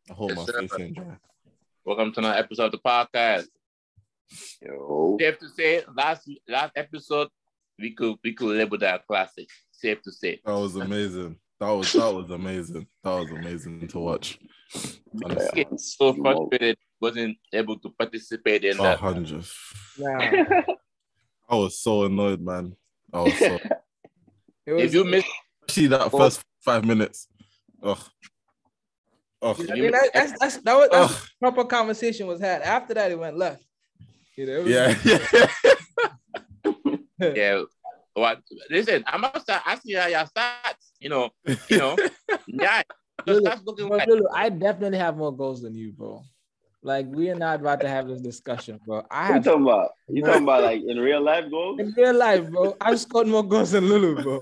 I hope my face ain't dry. Welcome to another episode of the podcast. Yo. Safe to say, last episode we could label that a classic. Safe to say. That was amazing. That was amazing. That was amazing to watch. Honestly. So frustrated, wasn't able to participate in that. 100. Nah. I was so annoyed, man. I was so. If you missed, see that first 5 minutes. Ugh. I mean, that's proper conversation was had. After that, it went left. You know? Yeah. What? Listen, I see how y'all stats. You know. Yeah. Lulu, I definitely have more goals than you, bro. Like, we are not about to have this discussion, bro. You talking about like in real life goals? In real life, bro. I've scored more goals than Lulu, bro.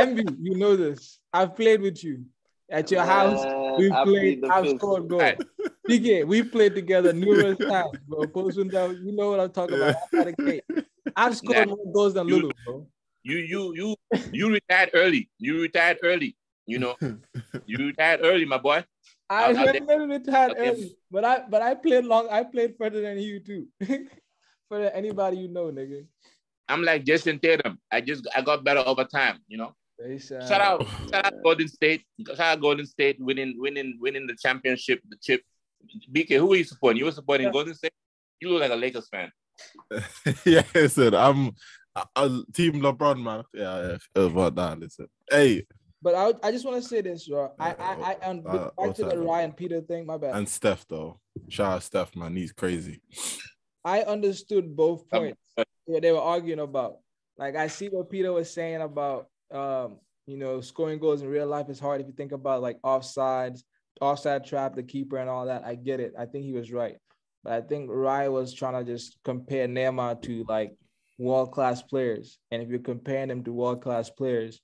MB, you know this. I've played with you. At your house, I've scored goals. PK, we played together numerous times, bro. You know what I'm talking about. I've scored more goals than Lulu, bro. You retired early. You retired early. You know, you retired early, my boy. I never retired early, but I played long. I played further than you too. For anybody you know, nigga. I'm like Jason Tatum. I got better over time. You know. Shout out Golden State. Shout out Golden State winning the championship, the chip. BK, who are you supporting? You were supporting Golden State? You look like a Lakers fan. Yeah, listen, I'm a team LeBron, man. Yeah, about that. Listen, hey. But I just want to say this, bro. Back to the Ryan Peter thing. My bad. And Steph, though. Shout out Steph, man. He's crazy. I understood both points what they were arguing about. Like, I see what Peter was saying about scoring goals in real life is hard if you think about like offside trap, the keeper and all that. I get it. I think he was right. But I think Ryan was trying to just compare Neymar to like world-class players. And if you're comparing them to world-class players,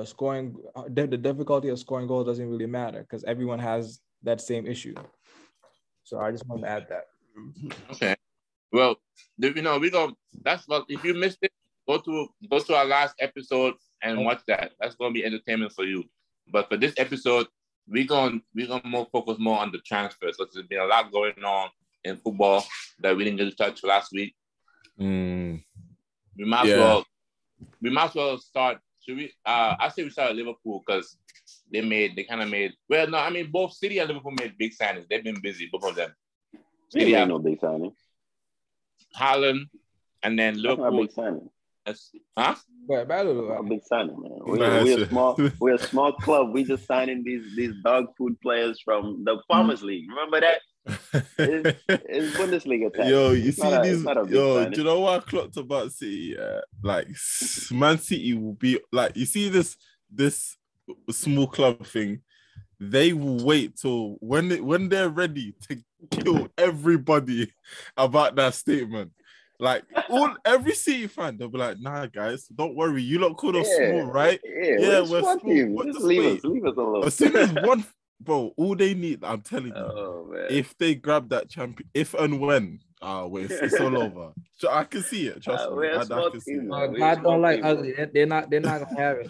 scoring, the difficulty of scoring goals doesn't really matter because everyone has that same issue. So I just want to add that. Okay. Well, that's what, if you missed it, go to our last episode and watch that. That's going to be entertainment for you. But for this episode, we're going focus more on the transfers because there's been a lot going on in football that we didn't get to touch last week. We might as well start. Should we? I say we start at Liverpool because they kind of made. Well, no, I mean both City and Liverpool made big signings. They've been busy, both of them. City had no big signing. Haaland, and then Liverpool. That's not a big signing. Huh? A big signing, man. We're a small club. We just signing these dog food players from the Farmers League. Remember that? It's Bundesliga time. Yo, you see these? Yo, do you know what I clocked about City? Like Man City will be like, you see this small club thing. They will wait till when they're ready to kill everybody about that statement. Like every City fan, they'll be like, "Nah, guys, don't worry. You lot called us small, right? Yeah, we're small. Just leave us alone." As soon as one, bro, all they need, I'm telling you, if they grab that champion, if and when, it's all over. So I can see it. Trust me, I can see it. God don't like ugly. They're not gonna have it.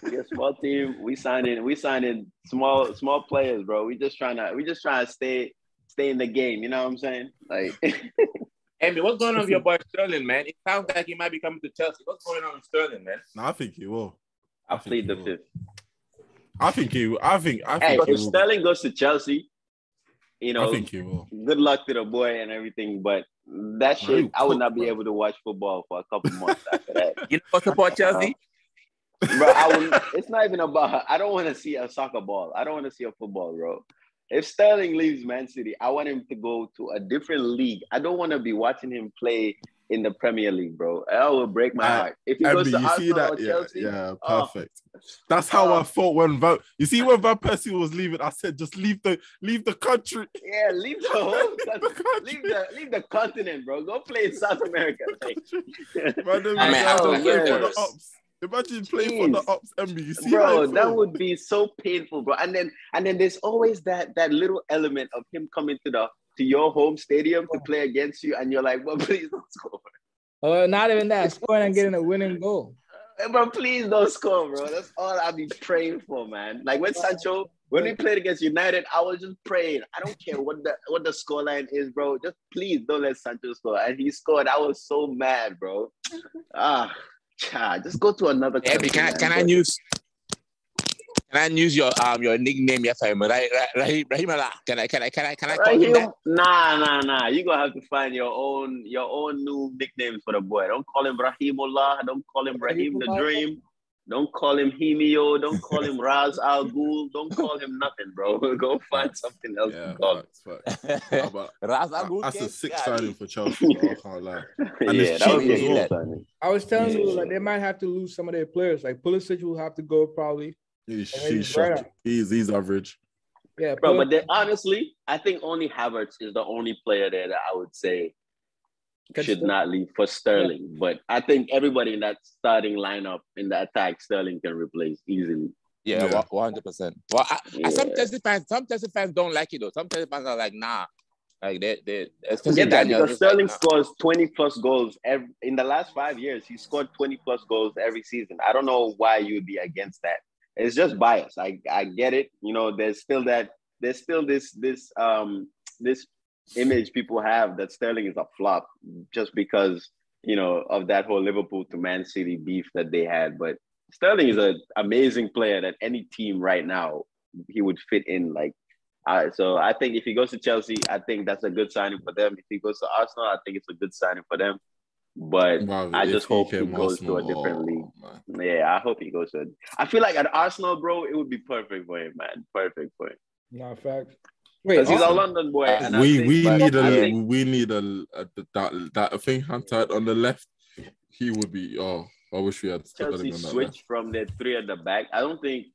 We're a small team. We signing small players, bro. We just trying to stay in the game. You know what I'm saying? Like. Amy, what's going on with your boy Sterling, man? It sounds like he might be coming to Chelsea. What's going on with Sterling, man? No, I think he will. I plead the fifth. I think he will. I think if Sterling goes to Chelsea, I think he will. Good luck to the boy and everything, but that shit, I would not be able to watch football for a couple months after that. You don't support Chelsea? Bro, it's not even about. I don't want to see a soccer ball. I don't want to see a football, bro. If Sterling leaves Man City, I want him to go to a different league. I don't want to be watching him play in the Premier League, bro. That will break my heart. If he goes to Arsenal or Chelsea, perfect. That's how I thought when Van Persie was leaving. I said, just leave the country. Yeah, leave the whole country. leave the continent, bro. Go play in South America. Imagine playing for the Ops MB. Bro, that would be so painful, bro. And then there's always that little element of him coming to your home stadium to play against you, and you're like, well, please don't score. Oh, not even that. Scoring and getting a winning goal. Bro, please don't score, bro. That's all I'll be praying for, man. Like when we played against United, I was just praying. I don't care what the scoreline is, bro. Just please don't let Sancho score. And he scored. I was so mad, bro. Just go to another country. Can I use your nickname? Yes, I'm Rahim. Can I call him that? Nah. You gonna have to find your own new nicknames for the boy. Don't call him Rahimullah. Don't call him Rahim the Dream. Don't call him Himio. Don't call him Raz Al Ghul. Don't call him nothing, bro. Go find something else to call him. Raz Al Ghul. That's a 6 signing for Chelsea. I can't lie. And yeah, that would be a good signing. I was telling you, like, they might have to lose some of their players. Like Pulisic will have to go probably. He's shot. He's average. Yeah, bro. But then, honestly, I think only Havertz is the only player there that I would say should not leave for Sterling. Yeah. But I think everybody in that starting lineup in the attack, Sterling can replace easily. Yeah, 100%. Well, some Chelsea fans don't like it though. Some Chelsea fans are like, nah. Like they especially Daniel, because Sterling scores 20 plus goals in the last 5 years. He scored 20 plus goals every season. I don't know why you'd be against that. It's just bias. I get it. You know, there's still this image people have that Sterling is a flop just because, you know, of that whole Liverpool to Man City beef that they had. But Sterling is an amazing player that any team right now he would fit in. Like, so I think if he goes to Chelsea, I think that's a good signing for them. If he goes to Arsenal, I think it's a good signing for them. But I just hope he goes to a different league. Man. Yeah, I hope he goes to I feel like at Arsenal, bro, it would be perfect for him, man. Perfect for him. No, fact. Wait, he's a London boy. And we need that thing Hunter on the left. He would be. Oh, I wish we had Chelsea switch from the 3 at the back. I don't think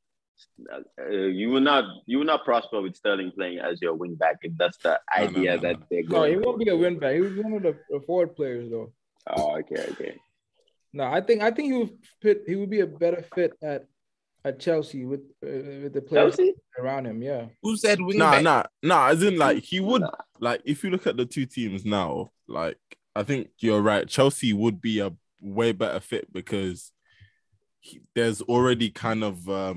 you will not prosper with Sterling playing as your wing back if that's the idea that they're going. No, he won't be a wing back. He was one of the forward players though. Oh, okay. No, I think he would be a better fit at Chelsea with the players around him. Yeah. Who said wing back? Nah. As in, like, he would like if you look at the two teams now, like I think you're right. Chelsea would be a way better fit because there's already kind of a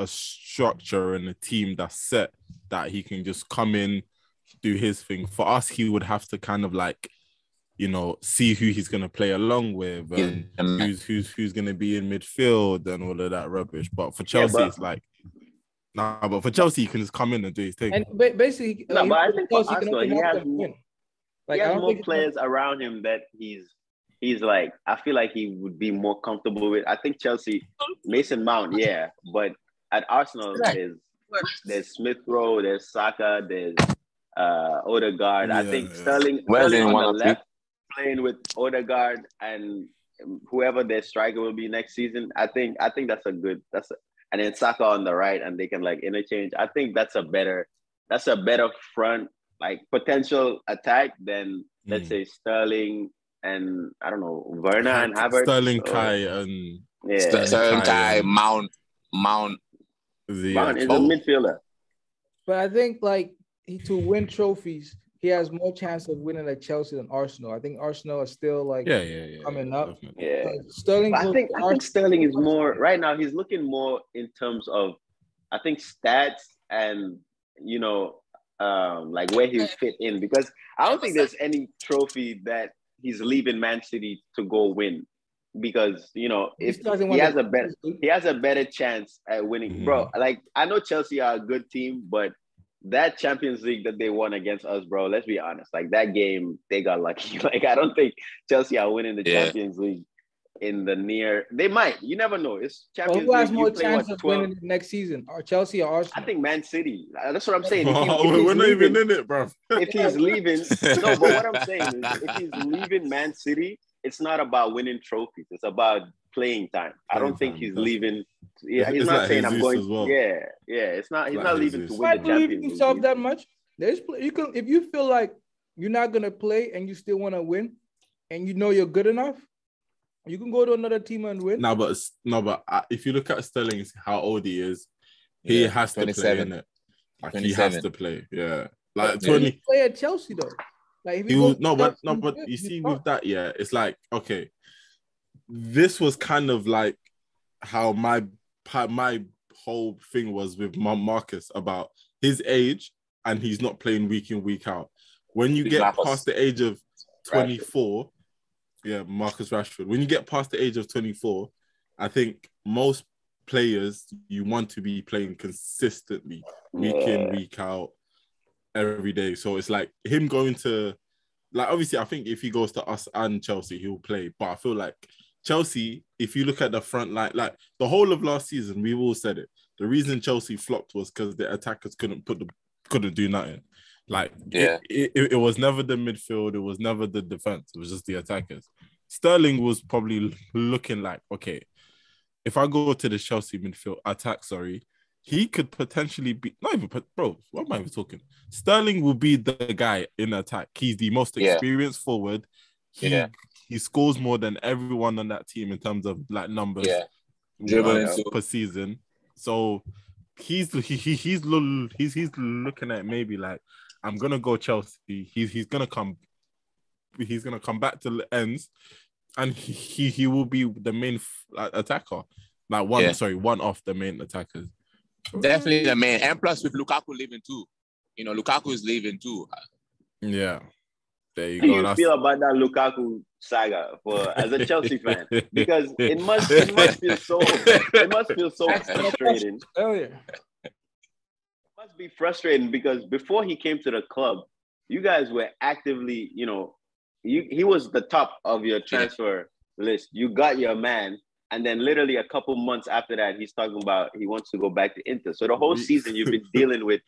structure and a team that's set that he can just come in, do his thing. For us, he would have to kind of like, you know, see who he's gonna play along with, and who's gonna be in midfield and all of that rubbish. But for Chelsea, it's like, but for Chelsea, he can just come in and do his thing. And basically, but I think for Arsenal, he has more players around him that he's like, I feel like he would be more comfortable with. I think Chelsea, Mason Mount, yeah, but at Arsenal, there's Smith Rowe, there's Saka, there's Odegaard. I think Sterling on the left, playing with Odegaard and whoever their striker will be next season. I think that's and then Saka on the right, and they can like interchange. I think that's a better front, like potential attack than let's say Sterling and I don't know, Werner and Havertz. Sterling, Kai and Sterling, Kai, Mount. Mount is a midfielder. But I think like to win trophies, he has more chance of winning at Chelsea than Arsenal. I think Arsenal is still like coming up. Definitely. Yeah, Sterling. I think Sterling is more right now. He's looking more in terms of, I think, stats and you know, like where he'll fit in, because I don't think there's any trophy that he's leaving Man City to go win, because you know if he has a better chance at winning, bro. Like I know Chelsea are a good team, but that Champions League that they won against us, bro, let's be honest, like that game, they got lucky. Like, I don't think Chelsea are winning the Champions League in the near. They might. You never know. It's Champions League. Who has more chance of winning next season? Or Chelsea or Arsenal? I think Man City. That's what I'm saying. We're not even in it, bro. If he's leaving, no, but what I'm saying is if he's leaving Man City, it's not about winning trophies. It's about playing time. I don't think he's leaving. Yeah, he's not saying I'm going. Well. Yeah. It's not. He's not leaving to win the Champions League. Himself that much. You can, if you feel like you're not gonna play and you still want to win, and you know you're good enough, you can go to another team and win. But if you look at Sterling, how old he is, he has to play in it. Like 27. He has to play. Yeah, like 20. He play at Chelsea though. Like if but you see with that, it's like okay. this was kind of like how my whole thing was with Marcus about his age, and he's not playing week in, week out. When you get past the age of 24, Marcus Rashford. When you get past the age of 24, I think most players, you want to be playing consistently, week in, week out, every day. So it's like him going to, like, obviously, I think if he goes to us and Chelsea, he'll play. But I feel like Chelsea, if you look at the front line, like the whole of last season, we've all said it. The reason Chelsea flopped was because the attackers couldn't do nothing. Like, it was never the midfield, it was never the defense, it was just the attackers. Sterling was probably looking like, okay, if I go to the Chelsea midfield attack, he could potentially be, not even, bro, what am I even talking? Sterling will be the guy in attack. He's the most experienced forward. He scores more than everyone on that team in terms of like numbers per season. So he's looking at maybe like, I'm gonna go Chelsea. He's gonna come back to the ends, and he will be the main attacker. Like one of the main attackers. Definitely the main. And plus with Lukaku leaving too. You know, Lukaku is leaving too. Yeah. There you go. How do you feel about that Lukaku saga as a Chelsea fan? Because it must feel so frustrating. It must be frustrating because before he came to the club, you guys were actively, you know, he was the top of your transfer list. You got your man. And then literally a couple months after that, he's talking about he wants to go back to Inter. So the whole season you've been dealing with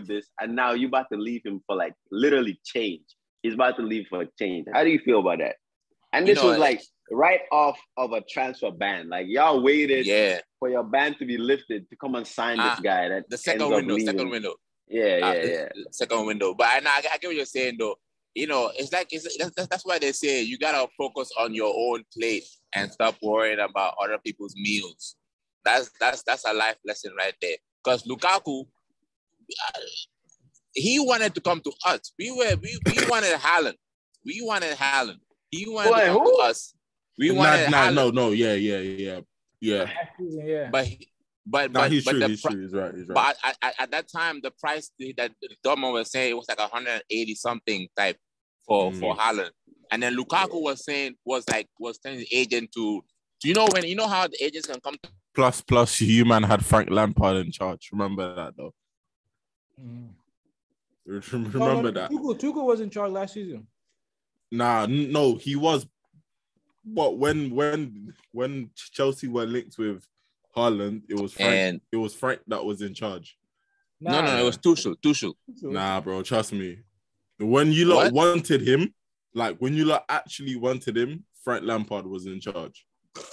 this. And now you're about to leave him for like literally change. He's about to leave for a change. How do you feel about that? And this was like right off of a transfer ban. Like y'all waited for your ban to be lifted to come and sign this guy. That the second window. Second window. But I get what you're saying though. You know, it's like that's why they say you gotta focus on your own plate and stop worrying about other people's meals. That's a life lesson right there. Because Lukaku, he wanted to come to us. We wanted Haaland. We wanted Haaland. He wanted to come to us. We wanted Haaland. No, yeah. But he's true. He's right. But at that time, the price that Dortmund was saying, it was like 180 something type for Haaland. And then Lukaku was telling the agent to you know how the agents can come to plus you man had Frank Lampard in charge. Remember that though. Remember that. Tuchel was in charge last season. No, he was. But when Chelsea were linked with Haaland, it was Frank. And it was Frank that was in charge. No, it was Tuchel. Nah, bro, trust me. When you lot wanted him, like when you lot actually wanted him, Frank Lampard was in charge.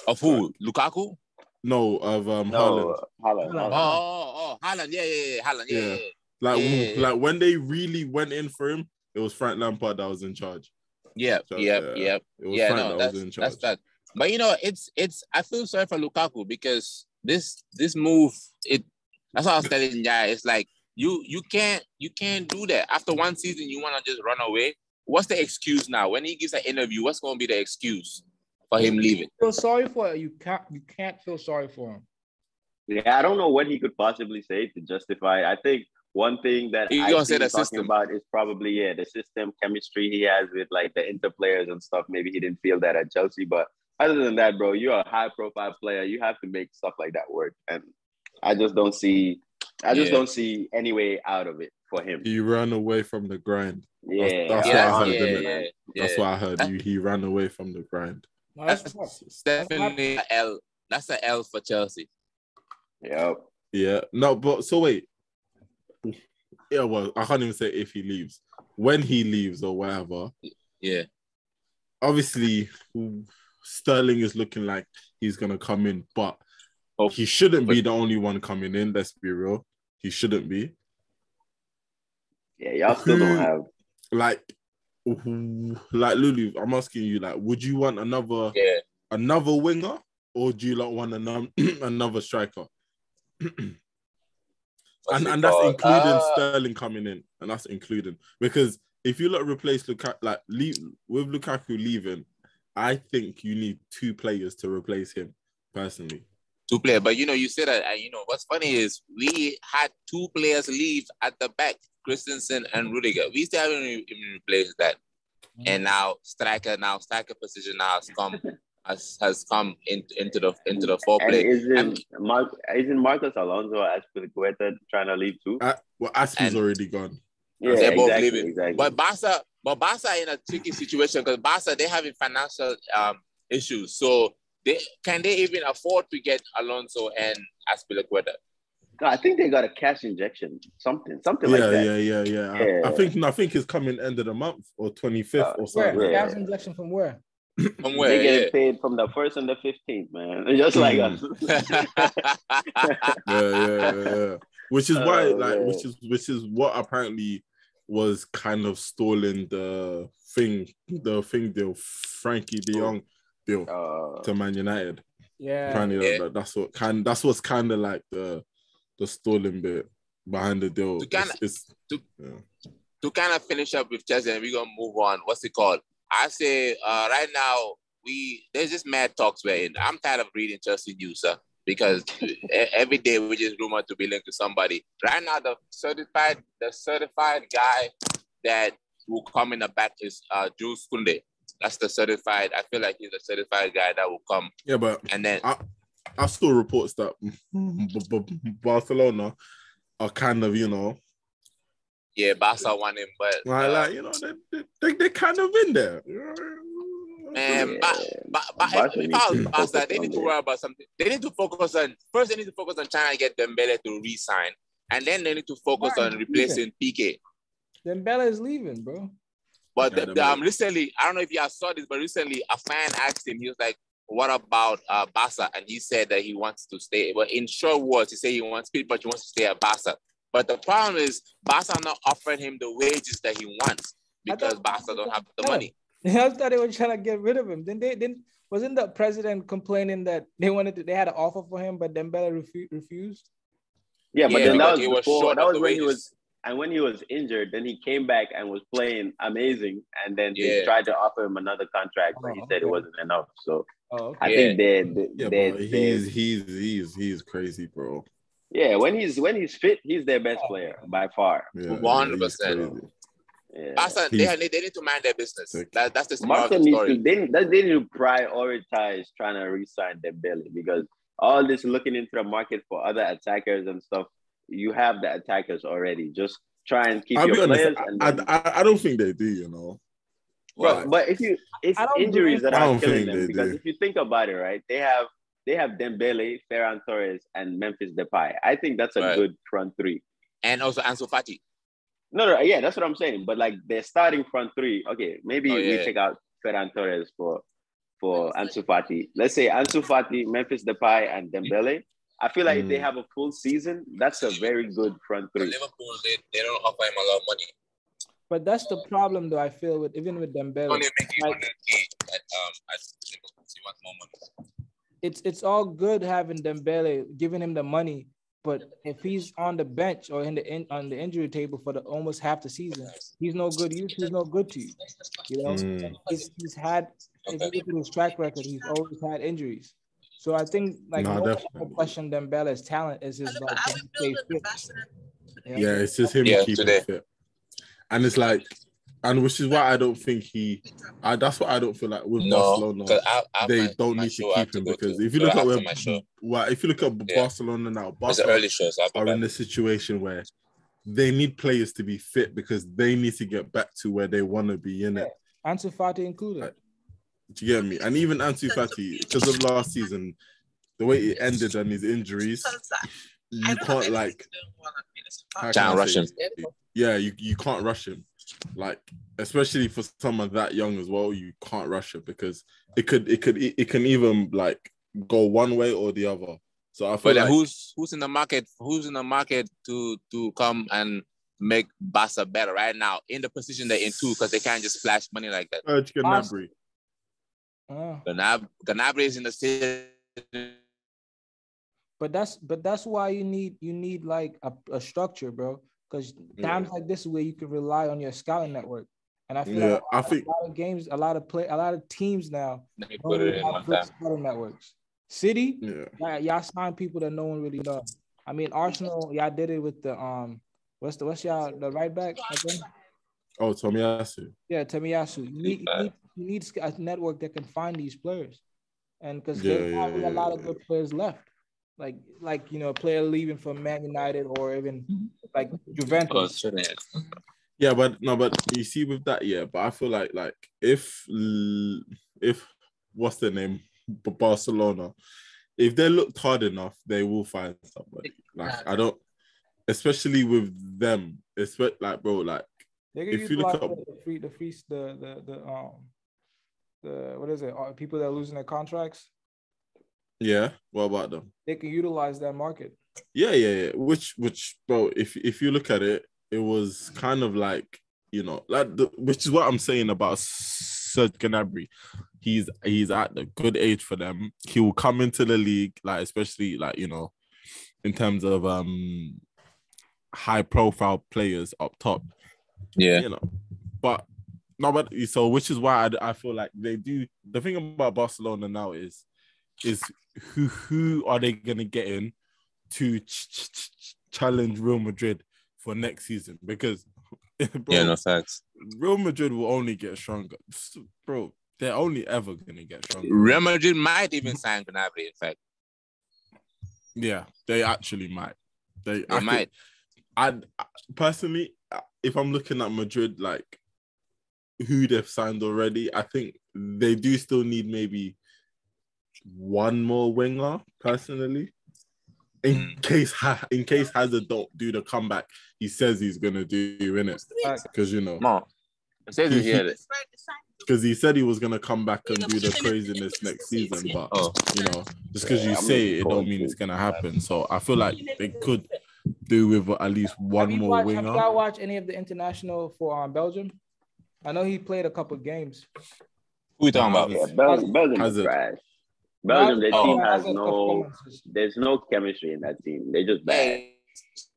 Of who? Lukaku? No, of Haaland. Haaland. Oh, Haaland. Yeah, Haaland. Yeah. Like when they really went in for him, it was Frank Lampard that was in charge. Yep. It was Frank that was in charge. That's that. But you know, it's. I feel sorry for Lukaku because this move. That's what I was telling you. It's like you can't do that. After one season, you want to just run away. What's the excuse now? When he gives an interview, what's going to be the excuse for him leaving? Feel sorry for it. You can't feel sorry for him. Yeah, I don't know what he could possibly say to justify it. I think one thing that I see talking about is probably the system chemistry he has with like the Inter players and stuff. Maybe he didn't feel that at Chelsea, but other than that, bro, you're a high-profile player. You have to make stuff like that work, and I just don't see any way out of it for him. He ran away from the grind. That's what I heard. That's what I heard. He ran away from the grind. No, that's definitely an L. That's an L for Chelsea. Yep. Yeah. No, but so wait. Yeah, well, I can't even say if he leaves. When he leaves or whatever. Yeah. Obviously, Sterling is looking like he's gonna come in, but he shouldn't be the only one coming in. Let's be real. He shouldn't be. Yeah, y'all still don't have like Lulu. I'm asking you, like, would you want another winger, or do you want another striker? and that's including Sterling coming in, and that's including because if you replace Lukaku, with Lukaku leaving, I think you need 2 players to replace him, personally. 2 players. But, you said that, and, what's funny is we had 2 players leave at the back, Christensen and Rudiger. We still haven't even replaced that. And now striker position now has come into the foreplay. Isn't Marcos Alonso Azpilicueta trying to leave too? Aspi's already gone. Yeah, they're both exactly, leaving. Exactly. But Barca in a tricky situation because Barca, they're having financial issues. So can they even afford to get Alonso and Azpilicueta? No, I think they got a cash injection, something like that. Yeah. I think it's coming end of the month or 25th or something. Where? Cash injection from where? From where? They get paid from the 1st and the 15th, man. Just like us. yeah. Which is why, which is what apparently was kind of stalling the thing deal, Frankie De Jong deal to Man United. Yeah. Apparently that's what's kind of like the stalling bit behind the deal. To kind of finish up with Chelsea and we're gonna move on. What's it called? I say right now there's just mad talks where I'm tired of reading Chelsea news, because every day we just rumored to be linked to somebody. Right now, the certified guy that will come in the back is Jules Koundé. That's the certified. I feel like he's the certified guy that will come. Yeah, but and then I saw reports that Barcelona are kind of, yeah, Barca want him, but they're kind of in there. And if I was Barca, they need to worry about something. They need to focus on trying to get Dembele to re-sign, and then they need to focus on replacing Piqué. Dembele is leaving, bro. But recently, I don't know if y'all saw this, but recently a fan asked him, he was like, what about Barca? And he said that he wants to stay. But in short words, he said he wants to stay at Barca. But the problem is Barca not offering him the wages that he wants because Barca don't have the money. I thought they were trying to get rid of him. Wasn't the president complaining that they had an offer for him, but Dembele refused? Yeah, but then that was before. That was when he was. And when he was injured, then he came back and was playing amazing. And then they tried to offer him another contract, but he said it wasn't enough. So I think he's crazy, bro. Yeah, when he's fit, he's their best player by far. 100%. Yeah. They need to mind their business. That's the smart story. They need to prioritize trying to re-sign Dembele, because all this looking into the market for other attackers and stuff. You have the attackers already. Just try and keep your players. I don't think they do, Bro, but it's injuries that are killing them. Because if you think about it, right, they have Dembele, Ferran Torres, and Memphis Depay. I think that's a good front three. And also Ansu Fati. No, yeah, that's what I'm saying. But like their starting front three, okay, maybe we take out Ferran Torres for Ansu Fati. Let's say Ansu Fati, Memphis Depay, and Dembele. I feel like if they have a full season, that's a very good front three. Liverpool, they don't offer him a lot of money. But that's the problem, though, I feel, with Dembele. Only making 100K at Liverpool. He wants more money. It's all good having Dembele, giving him the money, but if he's on the bench or on the injury table for almost half the season, he's no good. He's no good to you. He's had, if you look at his track record, he's always had injuries. So I think no question Dembele's talent is his stay fit. Yeah, it's just him keeping fit. And it's like, and which is why I don't think that's what I don't feel like with Barcelona. They don't need to keep him, because if you look at Barcelona now, Barcelona are in a situation where they need players to be fit because they need to get back to where they want to be in it. Ansu Fati included. Do you get me? And even Ansu Fati, because of last season, the way it ended and his injuries, you can't rush him. Yeah, you can't rush him. Like, especially for someone that young as well, you can't rush it because it can even like go one way or the other. So I feel who's in the market? Who's in the market to come and make Barca better right now in the position they're in too, because they can't just splash money like that. Gnabry. Gnabry is in the city. But that's why you need like a structure, bro. Because times like this is where you can rely on your scouting network. And I feel a lot of games, a lot of teams now put it in one time. Networks. City, y'all sign people that no one really knows. I mean, Arsenal, y'all did it with the what's y'all the right back again? Oh, Tomiyasu. Yeah, Tomiyasu. You need a network that can find these players, and because there's a lot of good players left, like a player leaving from Man United or even like Juventus. Yeah, but you see with that, but I feel like if what's their name, Barcelona, if they looked hard enough, they will find somebody. Like I don't, especially with them, especially like bro, like if you look up the what is it? People that are losing their contracts. Yeah, what about them? They can utilize that market. Yeah. Which bro, if you look at it, it was kind of like which is what I'm saying about Serge Gnabry. He's at the good age for them. He will come into the league, like especially like in terms of high profile players up top. Yeah, but so which is why I feel like they do. The thing about Barcelona now is who are they gonna get in to challenge Real Madrid for next season? Because bro, no facts. Real Madrid will only get stronger, bro. They're only ever gonna get stronger. Real Madrid might even sign Gnabry. In fact, yeah, they actually might. They might. I personally, if I'm looking at Madrid, like who they've signed already, I think they do still need maybe one more winger. Personally, in case Hazard don't do the comeback he says he's gonna do, innit? Because because he said he was gonna come back and do the craziness next season, but just because you say it don't mean it's gonna happen. So I feel like they could do with at least one more winger. Have y'all watched any of the international for Belgium? I know he played a couple games. Who you talking about? Yeah, Belgium is trash. Belgium, their team has there's no chemistry in that team. They just bad. Hey,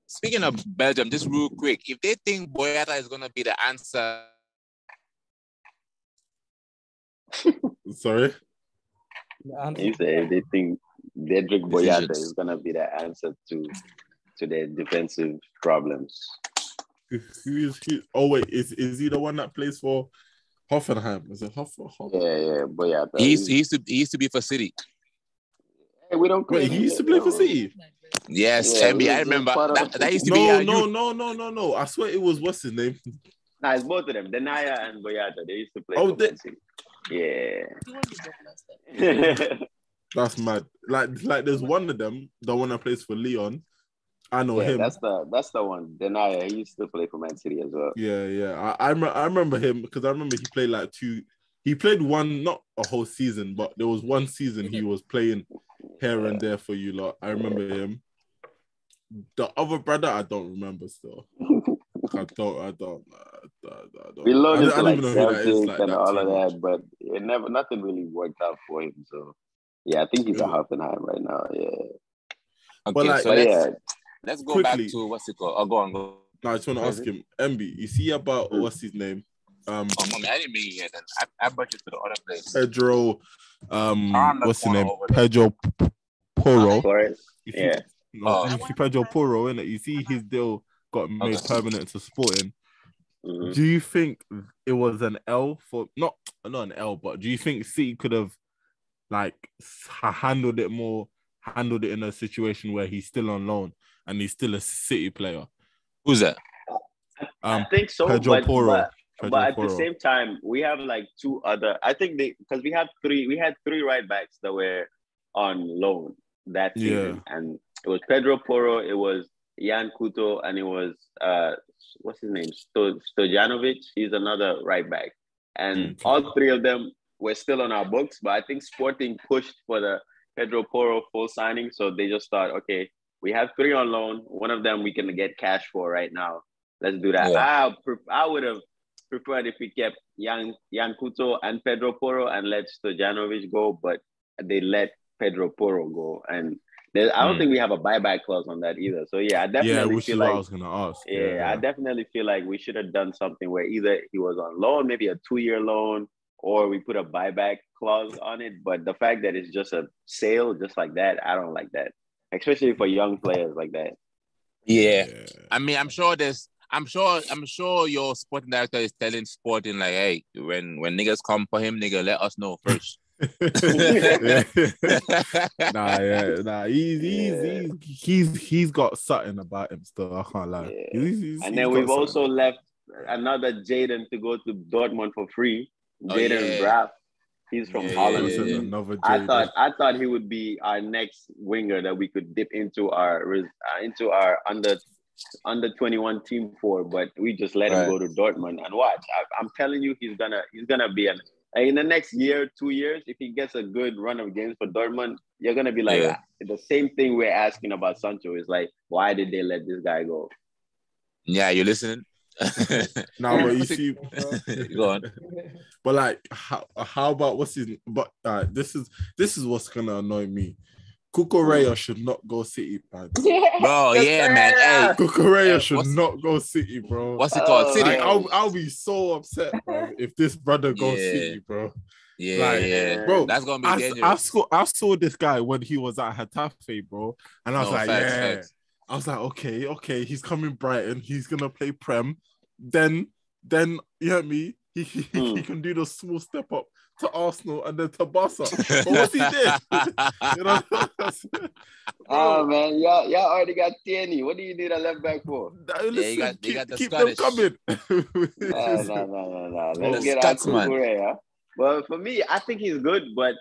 speaking of Belgium, just real quick, if they think Boyata is gonna be the answer. Sorry? You say they think Dedrick Boyata is gonna be the answer to their defensive problems. Who is he? Oh wait, is he the one that plays for Hoffenheim? Is it Hoffenheim? Yeah, Boyata. He used to be for City. Hey, we don't. Wait, he used to play for City. Yes, MB, I remember that used to be. No. I swear it was what's his name. Nah, it's both of them. Denaya and Boyata. They used to play for City. Yeah. That's mad. Like there's one of them, the one that plays for Lyon. I know him. That's the one. Denaya, he used to play for Man City as well. Yeah. I remember him because I remember he played like two. He played one, not a whole season, but there was one season he was playing here and there for you lot. I remember him. The other brother, I don't remember still. I don't. We loaded to like Celtic and all of that, but nothing really worked out for him. So yeah, I think he's a Hoffenheim right now. Yeah. Okay, let's go quickly back to what's it called? Go on. No, I just want to ask him, MB. You see about what's his name? Mommy, I didn't mean it. I brought you to the other place. Pedro. What's his name? Pedro Porro. Yeah. You see Pedro Porro, innit? You see his deal got made permanent to Sporting. Mm-hmm. Do you think it was an L for not an L, but do you think City could have like handled it in a situation where he's still on loan and he's still a City player? Who's that? I think so. Pedro Porro. But at the same time, we have like two other. I think because we had three right backs that were on loan that season, and it was Pedro Porro, it was Jan Couto, and it was what's his name, Stojanovic. He's another right back, and all three of them were still on our books. But I think Sporting pushed for the Pedro Porro full signing, so they just thought, okay, we have three on loan. One of them we can get cash for right now. Let's do that. Yeah. I would have preferred if we kept Jan Couto and Pedro Porro and let Stojanovic go, but they let Pedro Porro go, and I don't think we have a buyback clause on that either. So yeah, I definitely which feel is like what I was gonna ask. I definitely feel like we should have done something where either he was on loan, maybe a 2-year loan, or we put a buyback clause on it. But the fact that it's just a sale, just like that, I don't like that, especially for young players like that. Yeah. I mean, I'm sure your sporting director is telling Sporting like, hey, when niggas come for him, nigga, let us know first. He's got something about him still. I can't lie. And then we've also left another Jaden to go to Dortmund for free. Jaden Braff. He's from Holland. I thought he would be our next winger that we could dip into our under 21 team for, but we just let him go to Dortmund and watch. I'm telling you, he's gonna be in the next year, 2 years, if he gets a good run of games for Dortmund, you're gonna be like the same thing we're asking about Sancho is like, why did they let this guy go? Yeah, you listening? No, but you see, go on. But like, how about what's his? But this is what's gonna annoy me. Cucurella should not go City, man. Bro, yeah, man. Hey, Cucurella should not go City, bro. What's it called? City. Like, I'll be so upset, bro, if this brother goes City, bro. Yeah, bro. That's gonna be dangerous. I saw this guy when he was at Getafe, bro, and I was facts. I was like, okay, he's coming Brighton. He's gonna play Prem. Then you hear me? He can do the small step up to Arsenal and then to Barca. But what's he did? You know? Oh man, y'all already got Tierney. What do you need a left back for? Listen, keep them coming. No. Let's get out Cucurella. Well, for me, I think he's good, but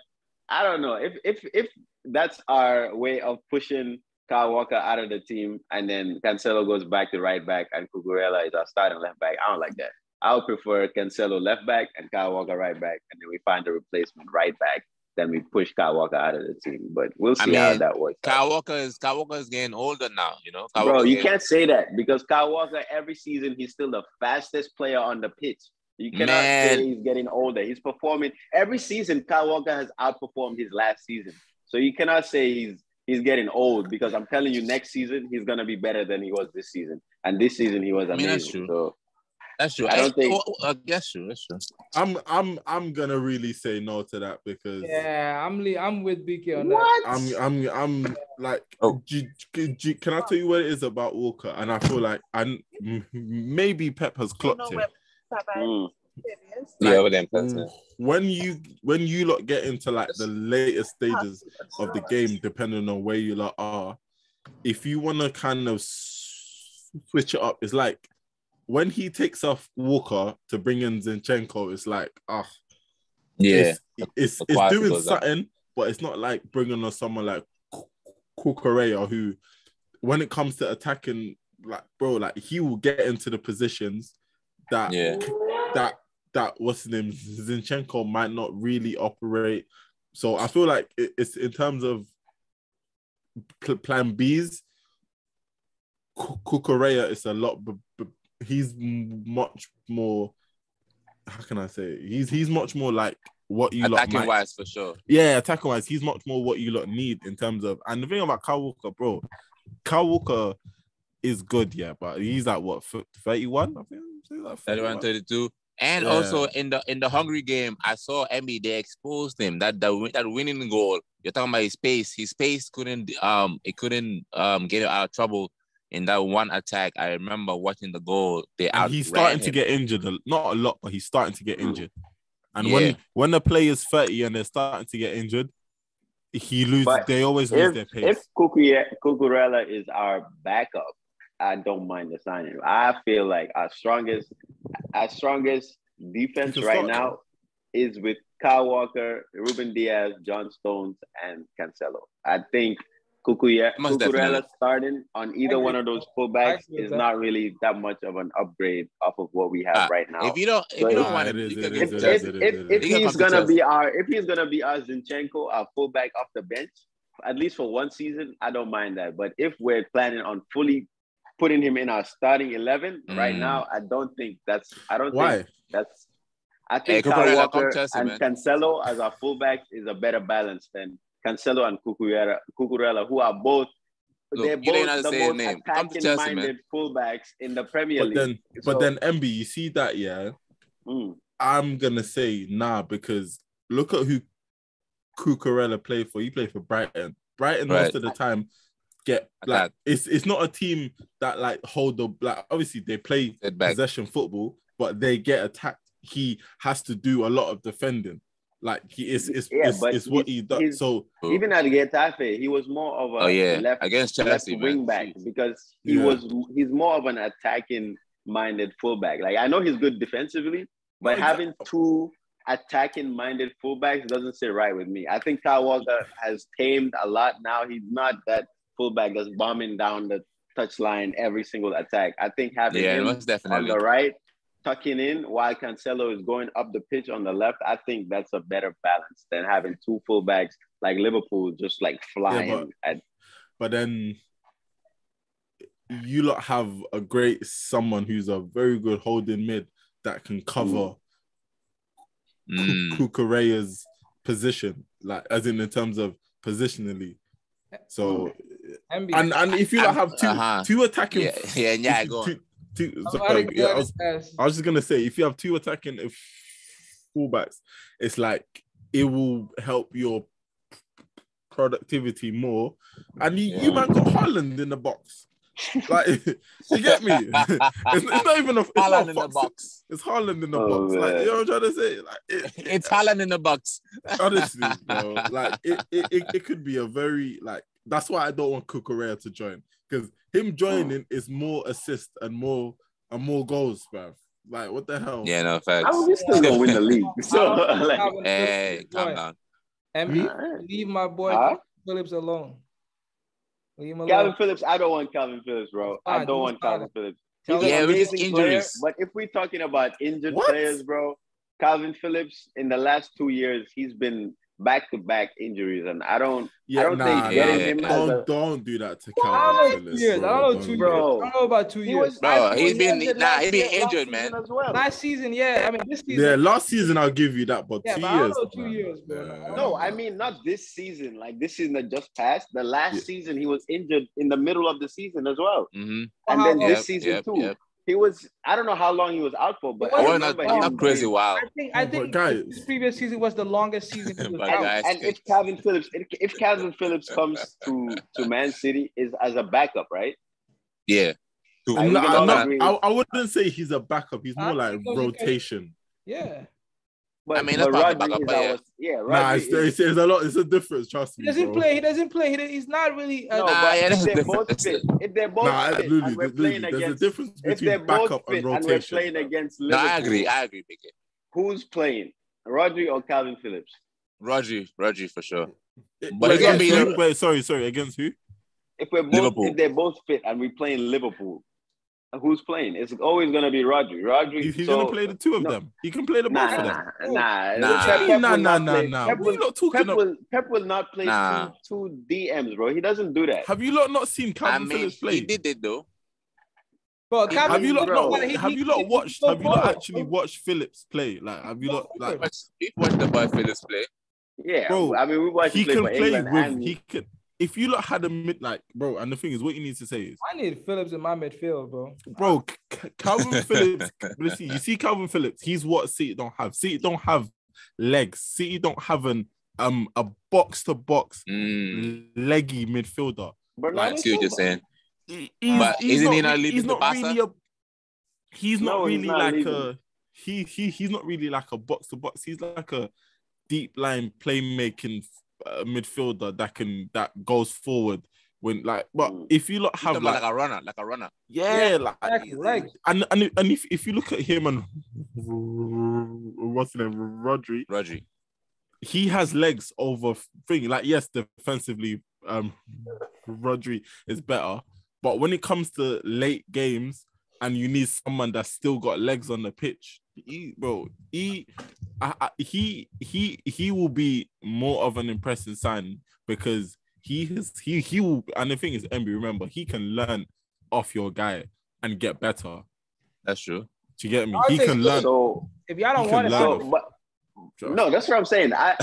I don't know if that's our way of pushing Kyle Walker out of the team, and then Cancelo goes back to right back, and Cucurella is our starting left back. I don't like that. I would prefer Cancelo left back and Kyle Walker right back, and then we find a replacement right back. Then we push Kyle Walker out of the team. But we'll see how that works. Kyle Walker is getting older now, you know. Bro, you can't say that because Kyle Walker every season he's still the fastest player on the pitch. You cannot say he's getting older. He's performing every season. Kyle Walker has outperformed his last season, so you cannot say he's getting old because I'm telling you, next season he's gonna be better than he was this season, and this season he was amazing. That's true. So that's true. I don't think. That's true. I'm gonna really say no to that because I'm with BK on what? that. I'm like, can I tell you what it is about Walker? And I feel like maybe Pep has clocked it. When you lot get into like the later stages of the game, depending on where you lot are, if you want to kind of switch it up, it's like when he takes off Walker to bring in Zinchenko, it's like it's doing something, but it's not like bringing on someone like Cucurella who, when it comes to attacking, like bro, like he will get into the positions that what's his name, Zinchenko might not really operate. So I feel like it's in terms of plan Bs, Cucurella is a lot. He's much more. How can I say? He's much more like what you attacking wise for sure. Yeah, attacking wise, he's much more what you lot need in terms of. And the thing about Kyle Walker, bro, Kyle Walker is good, but he's like what 31? I think like 31, 32. And also in the Hungary game, I saw Emmy. They exposed him that winning goal. You're talking about his pace. His pace couldn't get him out of trouble in that one attack. I remember watching the goal. He's starting to get injured. Not a lot, but he's starting to get injured. And when the player's 30 and they're starting to get injured, they always lose their pace. If Cucurella is our backup, I don't mind the signing. I feel like our strongest defense right now is with Kyle Walker, Ruben Diaz, John Stones, and Cancelo. I think Cucurella starting on either one of those fullbacks is not really that much of an upgrade off of what we have right now. If you don't want it, if he's gonna be our Zinchenko, our fullback off the bench, at least for one season, I don't mind that. But if we're planning on fully putting him in our starting 11 right now, I think that's I think Kyle Walker and Cancelo as our fullbacks is a better balance than Cancelo and Cucurella, who are both they're both the most attacking-minded fullbacks in the Premier League. But then, MB, you see that, yeah? I'm gonna say nah, because look at who Cucurella played for. He played for Brighton. Brighton most of the time get like it's not a team that like hold the like. Obviously, they play possession football, but they get attacked. He has to do a lot of defending. Like it's what he does. So even at Getafe, he was more of a left wing back because he's more of an attacking minded fullback. Like I know he's good defensively, but having two attacking minded fullbacks doesn't sit right with me. I think Kyle Walker has tamed a lot now. He's not that fullback that's bombing down the touchline every single attack. I think having him on the right, tucking in while Cancelo is going up the pitch on the left, I think that's a better balance than having two fullbacks like Liverpool just like flying. But then you lot have someone who's a very good holding mid that can cover Cucurella's position, like as in terms of positionally. So and if you have two attacking, go on. I was just gonna say, if you have two attacking fullbacks, it's like it will help your productivity more. And you man got Haaland in the box. Like, you get me? It's not even Haaland in the box. It's Haaland in the box. Like, you know what I'm trying to say? Like, it's Haaland in the box. Honestly, bro, like it could be a very like. That's why I don't want Cucurella to join, because him joining is more assist and more goals, bruv. Like, what the hell? Yeah, no facts. How are we still gonna win the league? So, hey, calm down. Leave my boy Phillips alone. Calvin Phillips, I don't want Calvin Phillips, bro. I don't want Calvin Phillips. He's an amazing player, but if we're talking about injured players, bro, Calvin Phillips in the last 2 years, he's been back-to-back injuries, and I don't think getting him don't do that to Calvin Phillips. I don't know 2 years. I don't know about 2 years. He's been injured, man. Well. Last season, I mean, this season. Yeah, last season I'll give you that, but 2 years. 2 years, bro. No, I mean not this season. Like this season that just passed. The last season he was injured in the middle of the season as well, and then this season too. He was, I don't know how long he was out for, but not crazy wild. I think this previous season was the longest season he was out. And if Calvin Phillips comes to Man City is as a backup, right? Yeah. I wouldn't say he's a backup. He's more like rotation. Yeah. But, I mean, that's not the backup. It's a lot. It's a difference. Trust me. He doesn't play. He's not really. If they're both fit, and we're playing against, there's a difference between backup and rotation. And we're playing against Liverpool. I agree, Biggie. Who's playing, Rodri or Calvin Phillips? Rodri for sure. But it's gonna be sorry. Against who? If they're both fit and we're playing Liverpool. Who's playing? It's always going to be Rodri. He's going to play the two of them. He can play the both of them. Pep will not play two DMs, bro. He doesn't do that. Have you not seen Calvin Phillips play? He did it though. But have you not actually watched Phillips play? Like, have you not like watched the boy Phillips play? Yeah, bro. I mean, we watched him play for England and he can. If you lot had a bro, and the thing is, what you need to say is, I need Phillips in my midfield, bro. Bro, Calvin Phillips. Listen, you see Calvin Phillips. He's what City don't have. City don't have legs. City don't have a box to box leggy midfielder. But I see what you're saying. But isn't he not leading the Barca? He's not really like a box to box. He's like a deep line playmaking midfielder that goes forward when but if you have like a runner, and if you look at him and what's his name, Rodri, he has legs over thing. Like, yes, defensively, Rodri is better, but when it comes to late games and you need someone that's still got legs on the pitch, he will be more of an impressive sign because he will. And the thing is, MB, remember, he can learn off your guy and get better. That's true. Do you get me? He can learn. So if y'all don't want it, No, that's what I'm saying. I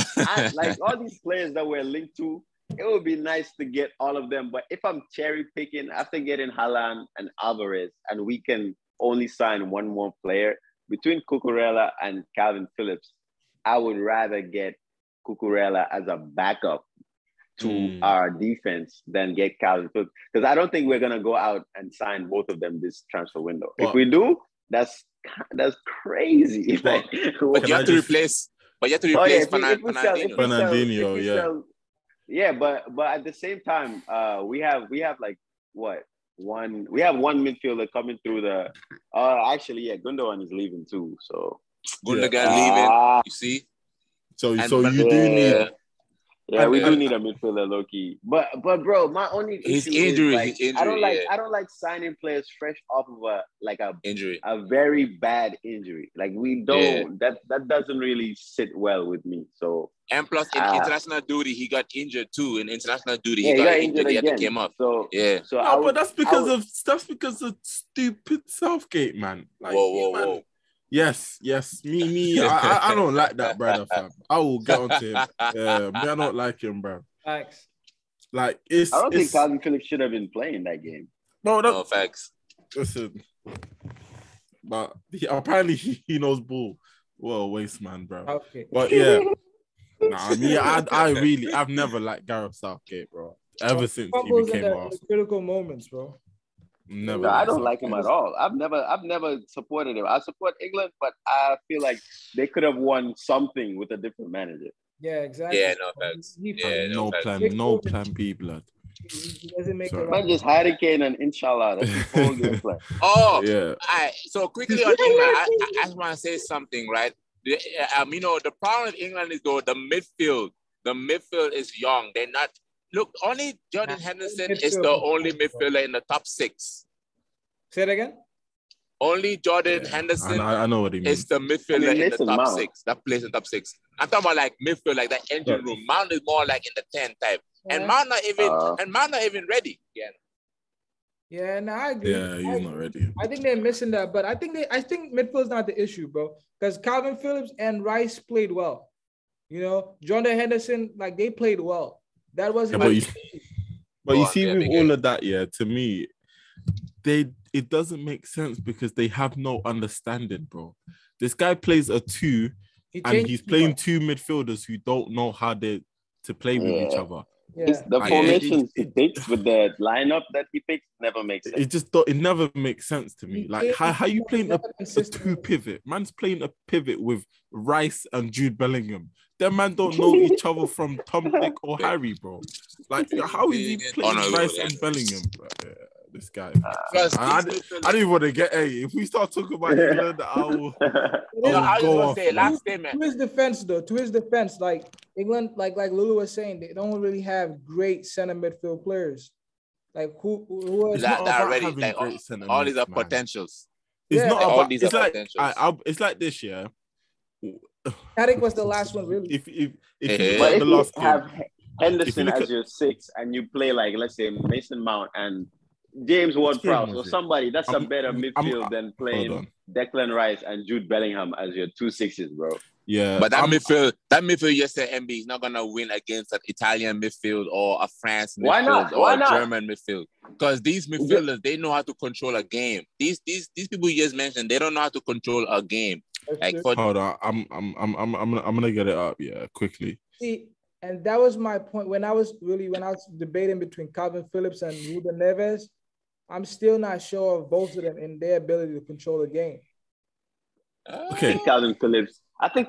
like all these players that we're linked to. It would be nice to get all of them, but if I'm cherry picking after getting Haaland and Alvarez, and we can only sign one more player between Cucurella and Calvin Phillips, I would rather get Cucurella as a backup to our defense than get Calvin Phillips, because I don't think we're gonna go out and sign both of them this transfer window. If we do, that's crazy. But you have to replace. But you have to replace Fernandinho. Yeah, but at the same time, we have like what? We have one midfielder coming through the. Actually, Gundogan is leaving too. So Gundogan leaving. You see. So you do need. Yeah, we do need a midfielder, low key. But bro, my only issue is like, I don't like signing players fresh off of a injury, a very bad injury. Like we don't that doesn't really sit well with me. So and plus in international duty, he got injured too. In international duty, he got injured. He had to came up. So but that's because of stupid Southgate, man. Like, whoa. Yes. Me. I don't like that brother, fam. I will get onto him. Yeah, I don't like him, bro. Facts. Like I don't think Calvin Phillips should have been playing that game. No, facts. Listen, but apparently he knows ball. Well, waste man, bro. Okay. But yeah, I've never liked Gareth Southgate, bro. Ever since he became Arsenal. Critical moments, bro. Never. I don't like him at all. I've never supported him. I support England, but I feel like they could have won something with a different manager. Yeah, exactly. Yeah, no thanks. No plan B, blood. He doesn't make it. Man, just Harry Kane and Inshallah. That's the whole game plan. Oh, yeah. So quickly on England, I just want to say something, right? The problem with England is though the midfield. The midfield is young. They're not. Look, only Jordan Henderson is the only midfielder in the top 6. Say it again? Only Jordan Henderson I know what he means. is the midfielder in the top 6. That plays in the top 6. I'm talking about like midfield, like that engine room. Mount is more like in the 10 type. And Mount not even ready. Yeah, no, I agree. Yeah, he's not ready. I think they're missing that, but I think midfield's not the issue, bro. Because Calvin Phillips and Rice played well. You know, Jordan Henderson, like they played well. That wasn't. But you see, with all of that, to me, it doesn't make sense because they have no understanding, bro. This guy plays a 2, and he's playing 2 midfielders who don't know how to play with each other. Yeah. The formations he picks with the lineup that he picks never makes sense. It never makes sense to me. Like how you playing a 2 pivot? Man's playing a pivot with Rice and Jude Bellingham. Them man don't know each other from Tom, Dick, or Harry, bro. Like how is he playing Rice and Bellingham, bro? Yeah, this guy. I don't even want to get. Hey, if we start talking about England, I will go off. Last statement. To his defense, like England, like Lulu was saying, they don't really have great center midfield players. Like who is that already? Like all these are potentials. It's not all about. These are potentials. It's like this year. Carrick was the last one, really. If you have Henderson as your 6 and you play like, let's say, Mason Mount and James Ward-Prowse or somebody, that's a better midfield than playing Declan Rice and Jude Bellingham as your 2 6s, bro. Yeah, but that midfield, you said MB is not gonna win against an Italian midfield or a France midfield or a German midfield, because these midfielders they know how to control a game. These people you just mentioned, they don't know how to control a game. Like hold on, I'm gonna get it up, quickly. See, and that was my point when I was debating between Calvin Phillips and Ruben Neves. I'm still not sure of both of them in their ability to control a game. Okay, I think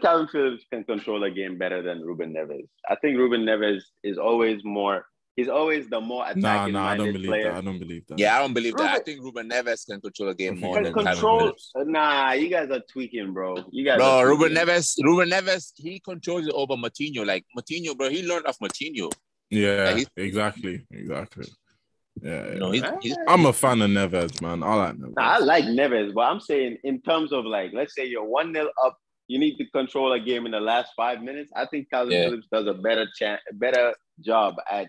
Calvin Phillips can control a game better than Ruben Neves. I think Ruben Neves is always more. He's always the more attacking I don't believe player. that. I don't believe that. Yeah, I don't believe that. I think Ruben Neves can control a game more than control. Nah, you guys are tweaking, bro. Ruben Neves, he controls it over Moutinho. Like Moutinho, bro, he learned off Moutinho. Yeah, exactly. Yeah. I'm a fan of Neves, man. I like Neves. I like Neves, but I'm saying in terms of like, let's say you're 1-0 up, you need to control a game in the last 5 minutes. I think Calvin Phillips does a better job at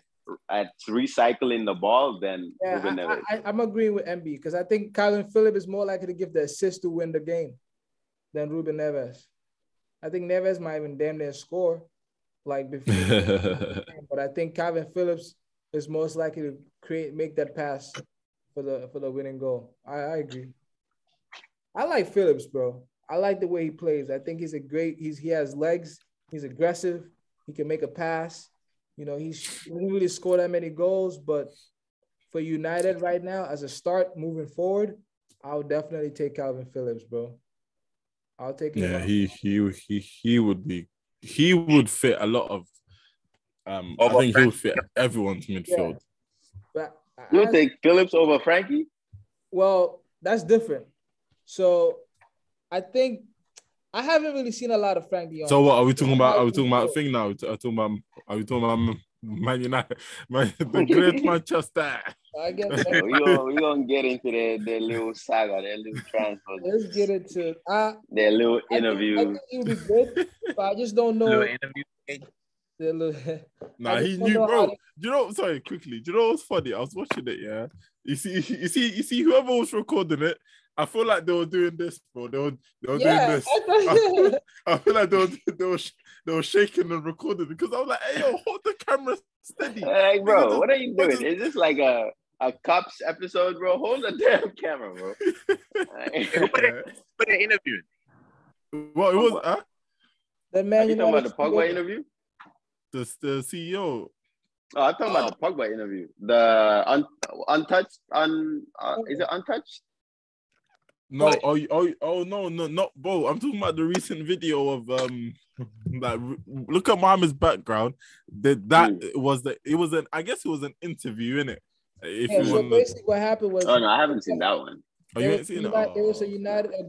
recycling the ball than Ruben Neves. I'm agreeing with MB because I think Calvin Phillips is more likely to give the assist to win the game than Ruben Neves. I think Neves might even damn near score like before. But I think Calvin Phillips is most likely to make that pass for the winning goal. I agree. I like Phillips, bro. I like the way he plays. I think he has legs. He's aggressive. He can make a pass. He didn't really score that many goals, but for United right now, as a start moving forward, I'll definitely take Calvin Phillips, bro. I'll take him. Yeah, he would fit a lot of I think he would fit everyone's midfield. Yeah. But you take Phillips over Frankie? Well, that's different. So I think I haven't really seen a lot of Frankie on. So what are we talking about? Are we talking about a thing now? Are we talking about Man United, the great Manchester? I guess we're gonna get into their little saga, their little transfer. Let's get into their little interview. I think it would be good, but I just don't know. Nah, he knew, bro. Sorry, quickly. Do you know what's funny? I was watching it, yeah. You see, whoever was recording it, I feel like they were doing this, bro. They were doing this. I feel like they were shaking and recording because I was like, hey, yo, hold the camera steady. Hey, bro, what are you doing? Is this like a Cops episode, bro? Hold the damn camera, bro. Put an interview. What it was? The man. You talking about the Pogba interview? The CEO. Oh, I'm talking about the Pogba interview. The untouched. Is it untouched? No, no, not bro. I'm talking about the recent video of like look at Mohammed's background. It was an interview, innit? So basically what happened was no, I haven't seen that one. You ain't seen it? There was a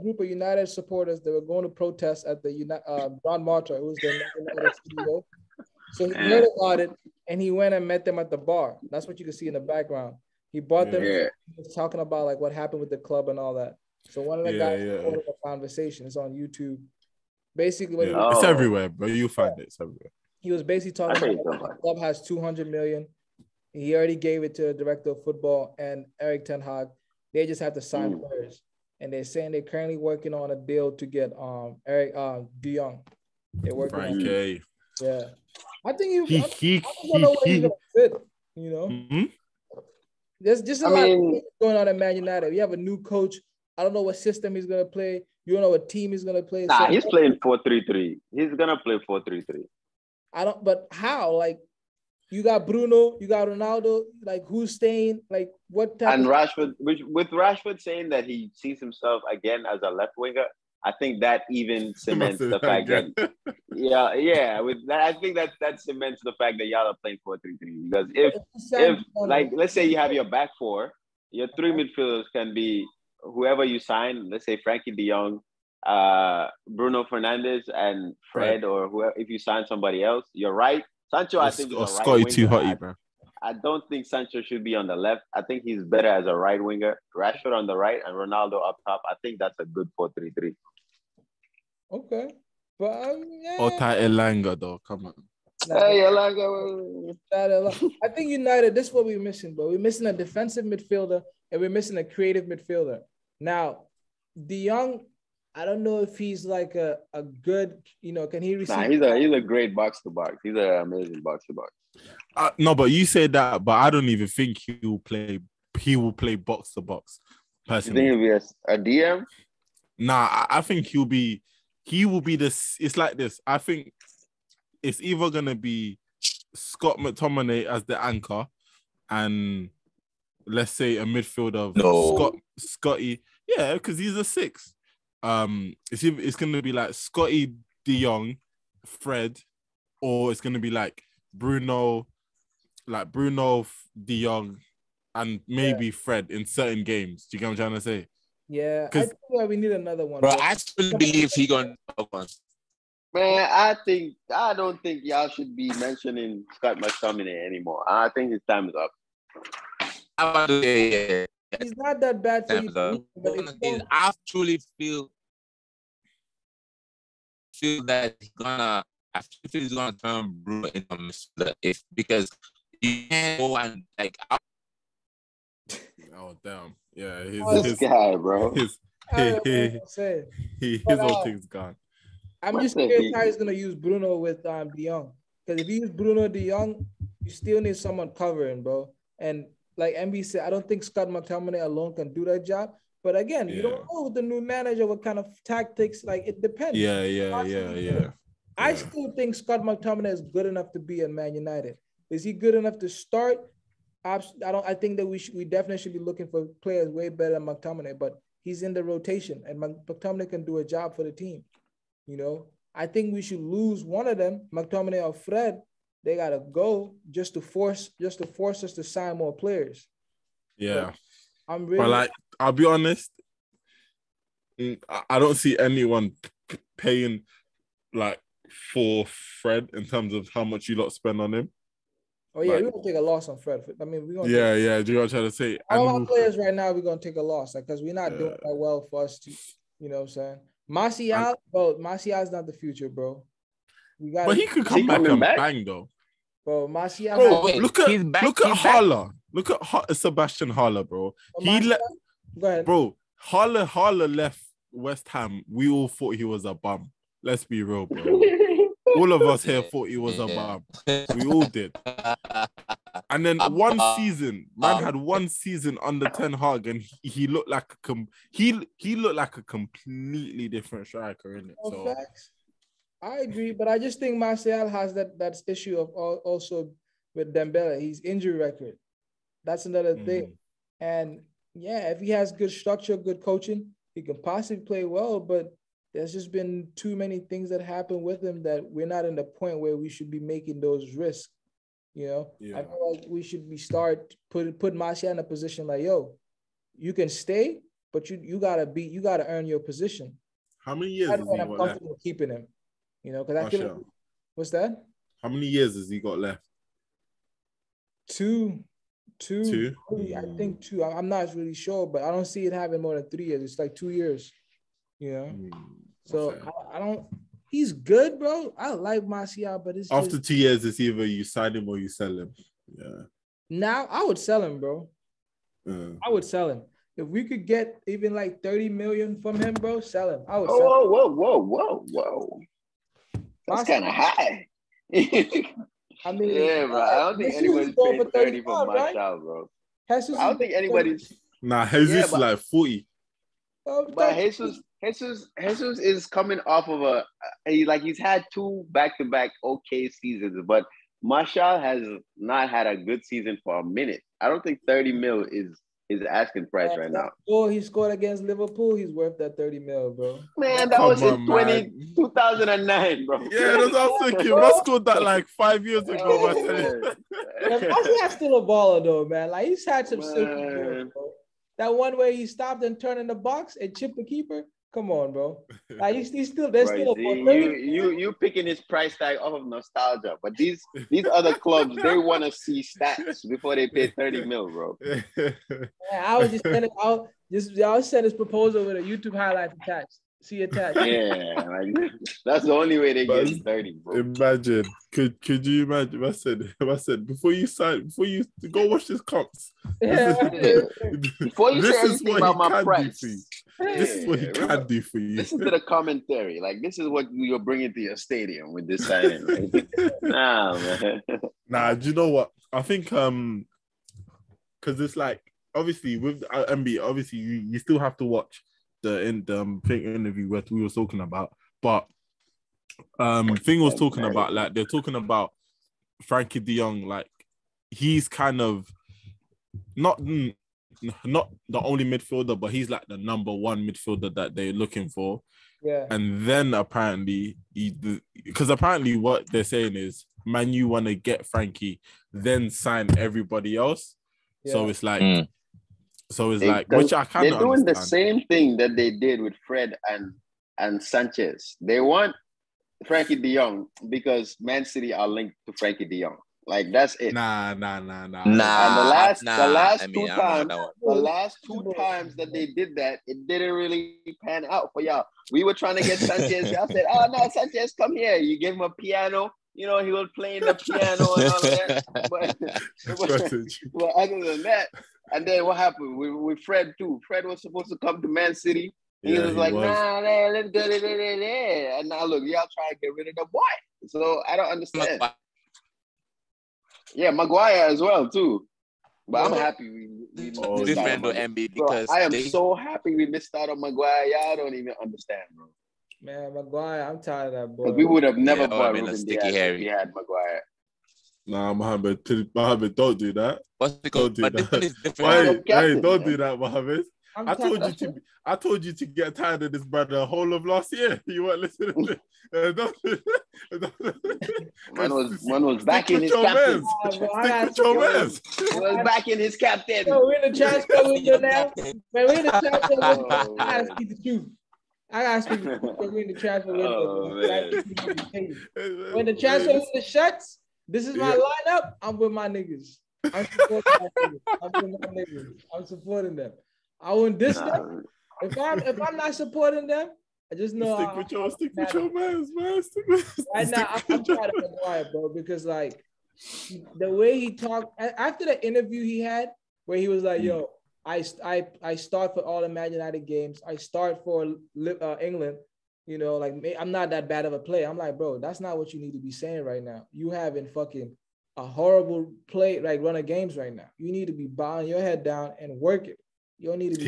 group of United supporters that were going to protest at the John Marta, who was the United CEO. So he heard about it and he went and met them at the bar. That's what you can see in the background. He brought them. He was talking about like what happened with the club and all that. So one of the guys recorded a conversation. It's on YouTube. Basically, it's everywhere, bro. You'll find it. It's everywhere. He was basically talking about the club has 200 million. He already gave it to the director of football and Eric Ten Hag. They just have to sign players. And they're saying they're currently working on a deal to get Eric De Jong. They're working on it. Yeah. I think I don't know where he's gonna fit, Mm-hmm. There's just a lot of things going on at Man United. We have a new coach. I don't know what system he's gonna play. You don't know what team he's gonna play. Nah, he's playing 4-3-3. He's gonna play 4-3-3. But how? Like, you got Bruno, you got Ronaldo. Like, who's staying? Like, what type? And Rashford, with Rashford saying that he sees himself again as a left winger, I think that even cements the fact that with that, I think that cements the fact that y'all are playing 4-3-3. Because if like let's say you have your back four, your three midfielders can be whoever you sign. Let's say Frankie De Jong, Bruno Fernandes, and Fred, or whoever. If you sign somebody else, you're right. Sancho, I think, is a right Scotty winger. too hotty, bro. I don't think Sancho should be on the left. I think he's better as a right winger. Rashford on the right and Ronaldo up top. I think that's a good 4-3-3. Okay. But Or Elanga, though. Come on. Hey, Elanga. I think United, this is what we're missing, bro. We're missing a defensive midfielder and we're missing a creative midfielder. Now, De Jong, I don't know if he's like a good, can he receive? Nah, he's a great box to box. He's an amazing box to box. No, but you say that, but I don't even think he will play box to box. Personally, you think he'll be a DM? Nah, I think he will be this. It's like this. I think it's either gonna be Scott McTominay as the anchor, and let's say a midfield of Scotty. Yeah, because he's a 6. It's gonna be like Scotty, De Jong, Fred, or it's gonna be like Bruno, De Jong, and maybe Fred in certain games. Do you get what I'm trying to say? Yeah, I think we need another one. Bro, I still believe he gonna one. Man, I don't think y'all should be mentioning Scott McTominay anymore. I think his time is up. He's not that bad for you. I truly feel that he's gonna turn Bruno into a midfielder because you can't go and like. Oh damn! Yeah, this guy, bro. His whole thing's gone. I'm just curious how he's gonna use Bruno with De Jong. Because if you use Bruno De Jong, you still need someone covering, bro. And like MB said, I don't think Scott McTominay alone can do that job. But again, you don't know with the new manager what kind of tactics. Like it depends. Yeah. I still think Scott McTominay is good enough to be at Man United. Is he good enough to start? I think that we definitely should be looking for players way better than McTominay. But he's in the rotation, and McTominay can do a job for the team. You know, I think we should lose one of them, McTominay or Fred. They gotta go just to force us to sign more players. Yeah, but like, I'll be honest, I don't see anyone paying like for Fred in terms of how much you lot spend on him. Oh yeah, we're gonna take a loss on Fred. I mean, we're gonna. Yeah. Do you know what I'm trying to say? All our players right now, we're gonna take a loss, like, because we're not doing that well for us to, you know what I'm saying? Martial's not the future, bro. But he could come back and bang though. Bro, Martial. Look at Haller. Look at Sebastian Haller, bro. Go ahead. Bro, Haller left West Ham. We all thought he was a bum. Let's be real, bro. All of us here thought he was a bum. We all did. And then one season, man had one season under Ten Hag, and he looked like he looked like a completely different striker, innit? So facts. I agree, but I just think Martial has that issue of also with Dembele. He's injury record. That's another thing. And yeah, if he has good structure, good coaching, he can possibly play well, but there's just been too many things that happen with him that we're not in the point where we should be making those risks. You know, I feel like we should be put Martial in a position like, yo, you can stay, but you gotta earn your position. How many years has he got left? Comfortable keeping him. You know, because I feel like, what's that? How many years has he got left? Two. I think 2. I'm not really sure, but I don't see it having more than 3 years. It's like 2 years. You know, so I don't. He's good, bro. I like Martial, but it's after 2 years, it's either you sign him or you sell him. Yeah. Now I would sell him, bro. I would sell him. If we could get even like 30 million from him, bro, sell him. I would sell him. Whoa. That's kind of high. I mean, yeah, bro. I don't think anybody's paying 30 for Martial, bro. I don't think anybody's. Nah, Jesus like 40. But Jesus is coming off of he's had 2 back-to-back okay seasons, but Martial has not had a good season for a minute. I don't think 30 mil is asking price right now. Oh, he scored against Liverpool. He's worth that 30 mil, bro. Man, that was in 2009, bro. Yeah, that's what I was thinking. I scored that like 5 years ago. Martial's still a baller, though, man. Like, he's had some silky goals, bro. That one where he stopped and turned in the box and chipped the keeper. Come on, bro. Like, he's still there's still a you picking his price tag off of nostalgia, but these other clubs, they want to see stats before they pay 30 mil, bro. Yeah, I was just sending I'll send his proposal with a YouTube highlight attached. See attached. Yeah, like, that's the only way they get 30, bro. Imagine. Could you imagine? I said before you go watch his comps. Yeah. Before you say anything about my price. This is what he can do for you. Listen to the commentary. Like, this is what you're bringing to your stadium with this signing. Like, nah, man. Nah, do you know what? I think because it's like, obviously with MB, obviously you still have to watch the interview what we were talking about, but thing was talking about, like, they're talking about Frankie De Jong, like, he's kind of not the only midfielder, but he's like the number one midfielder that they're looking for. Yeah. And then apparently because apparently what they're saying is, Man U want to get Frankie, then sign everybody else. Yeah. So it's like which I kind of they're doing the same thing that they did with Fred and Sanchez. They want Frankie De Jong because Man City are linked to Frankie De Jong. Like, that's it. Nah. And the last two times that they did that, it didn't really pan out for y'all. We were trying to get Sanchez. Y'all said, "Oh no, Sanchez, come here." You give him a piano. You know, he was playing the piano and all of that. But other than that, and then what happened with Fred too? Fred was supposed to come to Man City. He was like, nah, let's go. And now look, y'all try to get rid of the boy. So I don't understand. Yeah, Maguire as well too. But I'm happy we missed out on MB because I am so happy we missed out on Maguire. Y'all don't even understand, bro. Man, Maguire, I'm tired of that boy. Because we would have never bought Ruben Diaz if we had Maguire. Nah, Mohammed, don't do that. Don't do that. Hey, don't do that, Mohammed. I told you to get tired of this brother the whole of last year. You weren't listening to Man was back in his captain. Was back in his captain. We're in the transfer window now. Man, we're in the transfer window. I gotta speak the truth. We're in the transfer window. When the transfer window shuts, this is my lineup. I'm with my niggas. I'm supporting them. I wouldn't diss them. If I'm not supporting them, I just know stick with your mans, man. Right now, I'm tired of Maguire, bro, because like the way he talked after the interview he had, where he was like, "Yo, I start for all the Man United games. I start for England. You know, like I'm not that bad of a player." I'm like, bro, that's not what you need to be saying right now. You having fucking a horrible play, like run of games right now. You need to be bowing your head down and work it. You don't need to be.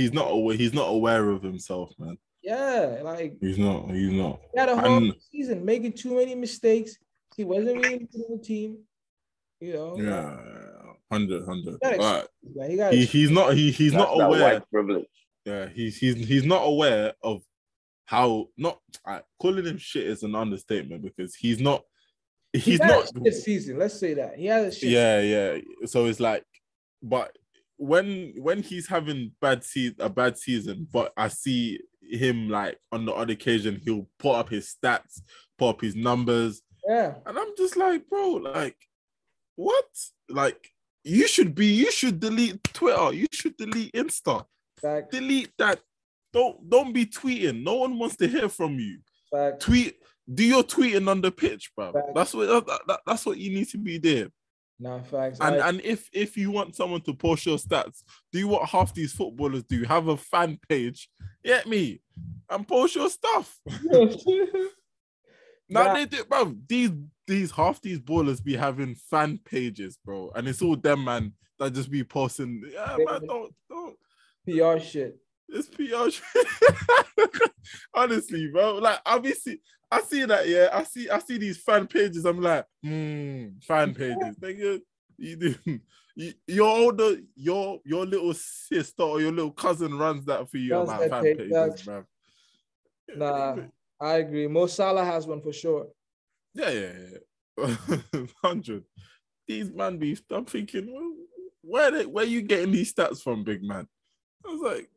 He's not aware of himself, man. Yeah, like he's not. He had a whole season making too many mistakes. He wasn't really in the team, you know. Yeah, 100. He's not aware. Privilege. Yeah, he's not aware of how calling him shit is an understatement because he's not. He's not a shit season. Let's say that he has a shit. Yeah. So it's like, but when he's having a bad season, but I see him like on the odd occasion he'll put up his stats, put up his numbers, and I'm just like, bro, like what? Like you should delete Twitter, you should delete Insta. Fact. Delete that. Don't be tweeting. No one wants to hear from you. Fact. Do your tweeting on the pitch, bro. That's what you need to be doing. No, facts. And if you want someone to post your stats, do what half these footballers do. Have a fan page, get me, and post your stuff. Now they do, bro. These half these ballers be having fan pages, bro, and it's all them man that just be posting. Yeah, man, don't PR shit. It's PR shit. Honestly, bro. Like obviously, I see that. Yeah, I see these fan pages. I'm like, fan pages. Nigga, your little sister or your little cousin runs that for you about fan pages, bro. Nah, I agree. Mo Salah has one for sure. Yeah. 100. These man beef. I'm thinking, well, where you getting these stats from, big man? I was like,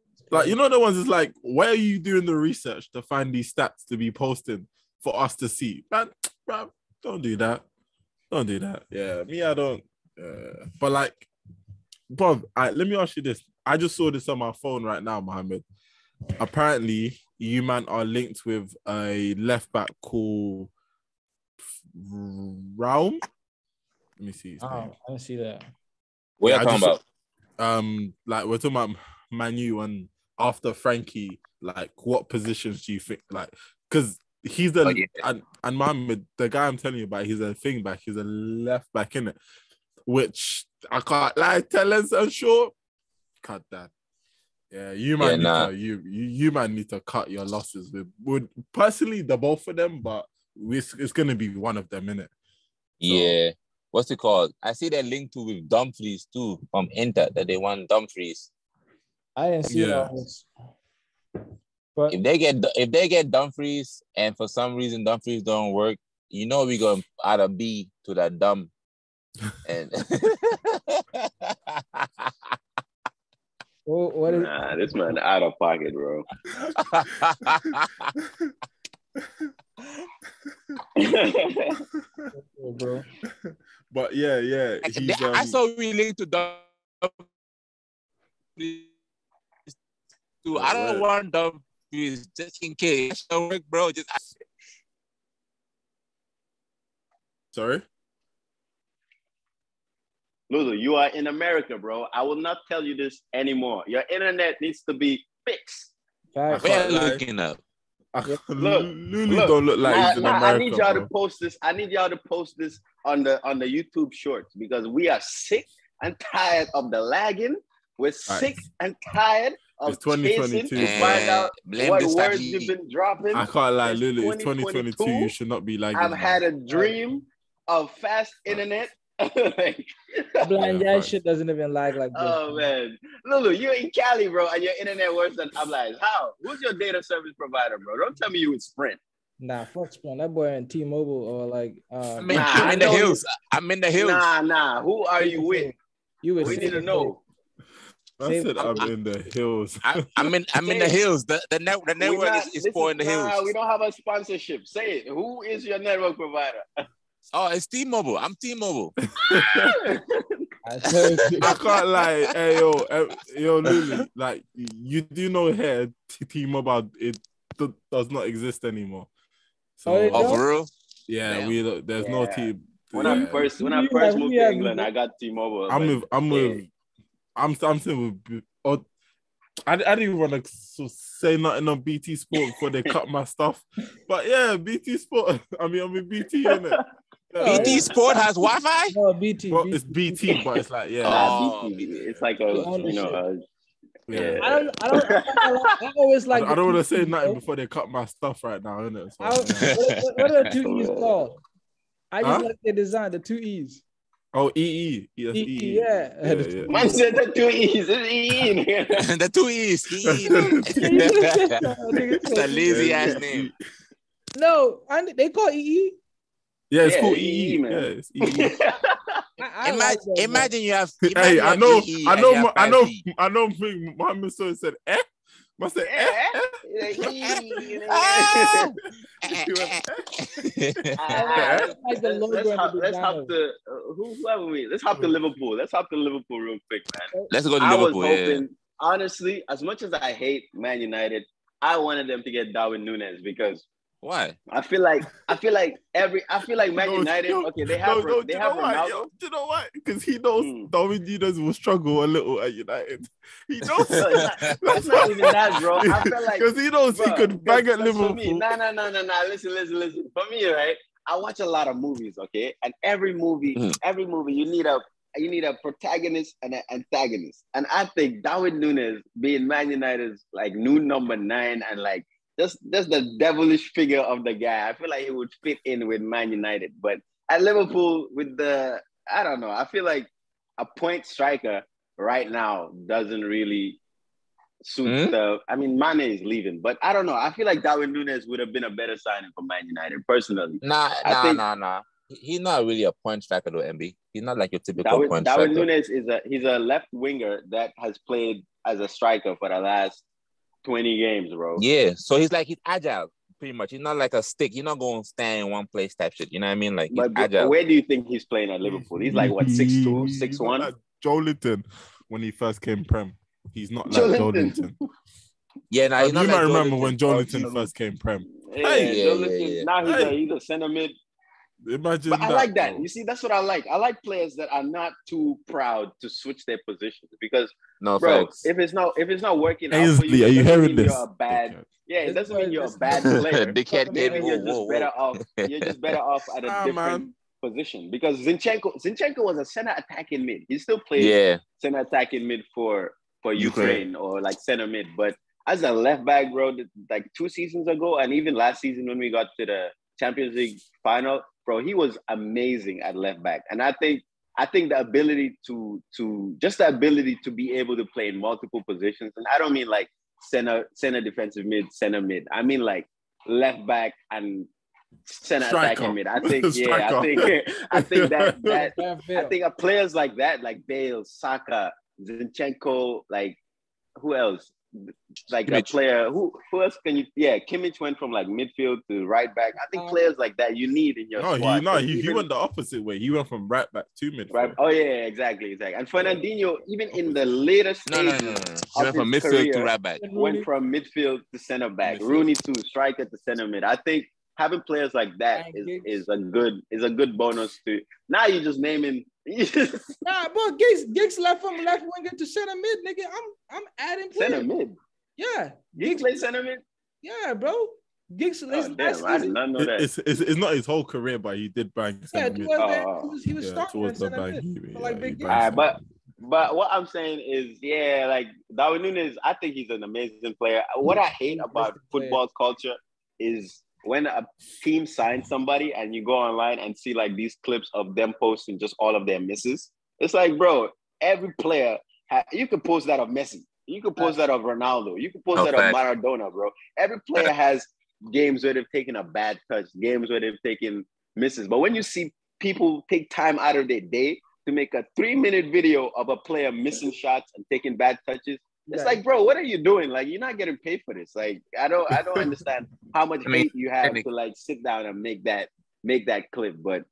you know the ones is like, where are you doing the research to find these stats to be posted for us to see? Man, bro, don't do that. Don't do that. Yeah, me, I don't. But like, bro, let me ask you this. I just saw this on my phone right now, Mohammed. Apparently, you man are linked with a left back called Raum. Let me see his name. I don't see that. What are you talking about? Like we're talking about Manu and after Frankie, like what positions do you think? Like, because he's and Mohammed, the guy I'm telling you about, he's a thing back. He's a left back, innit? Which I can't lie, tell us and short. Cut that. Yeah, you might need to cut your losses with personally the both of them, but it's gonna be one of them, innit? Yeah. What's it called? I see that link to with Dumfries too from Inter that they want Dumfries. I didn't see that. But if they get Dumfries and for some reason Dumfries don't work, you know we go out of B to that dumb. And this man out of pocket, bro. Bro. But yeah. I saw we linked to Dumfries too. I don't want Dumfries just in case. Don't work, bro. Sorry? Lulu, you are in America, bro. I will not tell you this anymore. Your internet needs to be fixed. We're looking up. Lulu don't look like he's in America. I need y'all to post this. I need y'all to post this on the YouTube shorts because we are sick and tired of the lagging. We're sick and tired of chasing to find out what words you've been dropping. I can't lie, Lulu. It's 2022. You should not be lagging. I've had a dream of fast internet. Blind guy shit doesn't even lag like this. Oh man, Lulu, you're in Cali, bro, and your internet worse than I'm like, how? Who's your data service provider, bro? Don't tell me you with Sprint. Nah, fuck Sprint. That boy in T-Mobile or like. I'm in the hills. I'm in the hills. Nah. Who are you with? We need to know. I said I'm in the hills. I'm in the hills. The network is poor in the hills. We don't have a sponsorship. Say it. Who is your network provider? Oh, it's T-Mobile. I'm T-Mobile. I can't lie. Hey, yo, Lulu. Like, you do know here, T-Mobile, it does not exist anymore. So, for real? Yeah, there's no T. When I first moved to England, I got T-Mobile. I'm still with. I didn't want to say nothing on BT Sport before they cut my stuff, but yeah, BT Sport. I'm with BT, innit? Yeah. BT Sport has Wi-Fi? No, BT. Well, it's BT, but it's like BT. It's like I always like. I don't want to say nothing before they cut my stuff right now, innit? So, what are the 2 E's called? I just like the design, the 2 E's. Oh, EE. Yes, EE. Yeah. Man said the 2 E's. It's EE. The 2 E's. EE. It's a lazy ass name. No, they call EE. Yeah, it's called EE, man. Yeah, it's EE. Imagine you have. Hey, I know. Mohammed so said, "Eh." I said, Let's hop to Liverpool. Let's hop to Liverpool real quick, man. Let's go to Liverpool. I was hoping, honestly, as much as I hate Man United, I wanted them to get Darwin Núñez because why? I feel like Man United. Okay, they have Ronaldo. You know what? Because he knows Darwin Núñez will struggle a little at United. He knows. That's not even that, bro. I feel like because he knows he could bang at Liverpool. No. Listen. For me, right? I watch a lot of movies, okay, and every movie, you need a protagonist and an antagonist, and I think Darwin Núñez being Man United's like new number 9 and like. Just the devilish figure of the guy. I feel like he would fit in with Man United. But at Liverpool, I don't know. I feel like a point striker right now doesn't really suit Mane is leaving. But I don't know. I feel like Darwin Núñez would have been a better signing for Man United, personally. Nah. He's not really a point striker though, MB. He's not like your typical point striker. Darwin Núñez he's a left winger that has played as a striker for the last 20 games, bro. Yeah, so he's agile, pretty much. He's not like a stick. He's not going to stand in one place type shit. You know what I mean? Like, he's agile. Where do you think he's playing at Liverpool? He's like, what, 6'2", 6'1"? Like Joelinton when he first came Prem. He's not like Joelinton. Yeah, nah, you might remember when Joelinton first came Prem. Yeah. Now he's a center mid. Imagine but I like that. You see, that's what I like. I like players that are not too proud to switch their positions because, if it's not working out for you, are you hearing this? You're it doesn't mean you're a bad player. You're just better off at a different position because Zinchenko was a center attacking mid. He still plays center attacking mid for Ukraine or like center mid, but as a left back, bro, like 2 seasons ago and even last season when we got to the Champions League final, bro, he was amazing at left back. And I think the ability to be able to play in multiple positions, and I don't mean like center defensive mid, center mid. I mean like left back and center attacking mid. I think players like that, like Bale, Saka, Zinchenko, like who else? Like Kimmich. A player who else can you? Yeah, Kimmich went from like midfield to right back. I think players like that you need in your squad. He went the opposite way. He went from right back to midfield. Right. Oh yeah, exactly. And Fernandinho, even in the later stages, he went from midfield to right back. Went from midfield to center back. Rooney to striker to center mid. I think having players like that is a good bonus to. Now you're just naming. Nah, bro, Giggs left from left winger to center mid, nigga. I'm adding players. Center mid. Yeah. Giggs play center mid? Yeah, bro. Giggs. I did not know that. It's not his whole career, but he did bang center mid. He was starting towards the center bang. mid. Like big. All right, but what I'm saying is, like Darwin Núñez, I think he's an amazing player. What I hate about football culture is when a team signs somebody and you go online and see like these clips of them posting just all of their misses. It's like, bro, every player, you could post that of Messi. You could post that of Ronaldo. You could post that of Maradona, bro. Every player has games where they've taken a bad touch, games where they've taken misses. But when you see people take time out of their day to make a 3-minute video of a player missing shots and taking bad touches, it's like, bro, what are you doing? Like, you're not getting paid for this. Like, I don't understand how much hate you have to like sit down and make that clip. But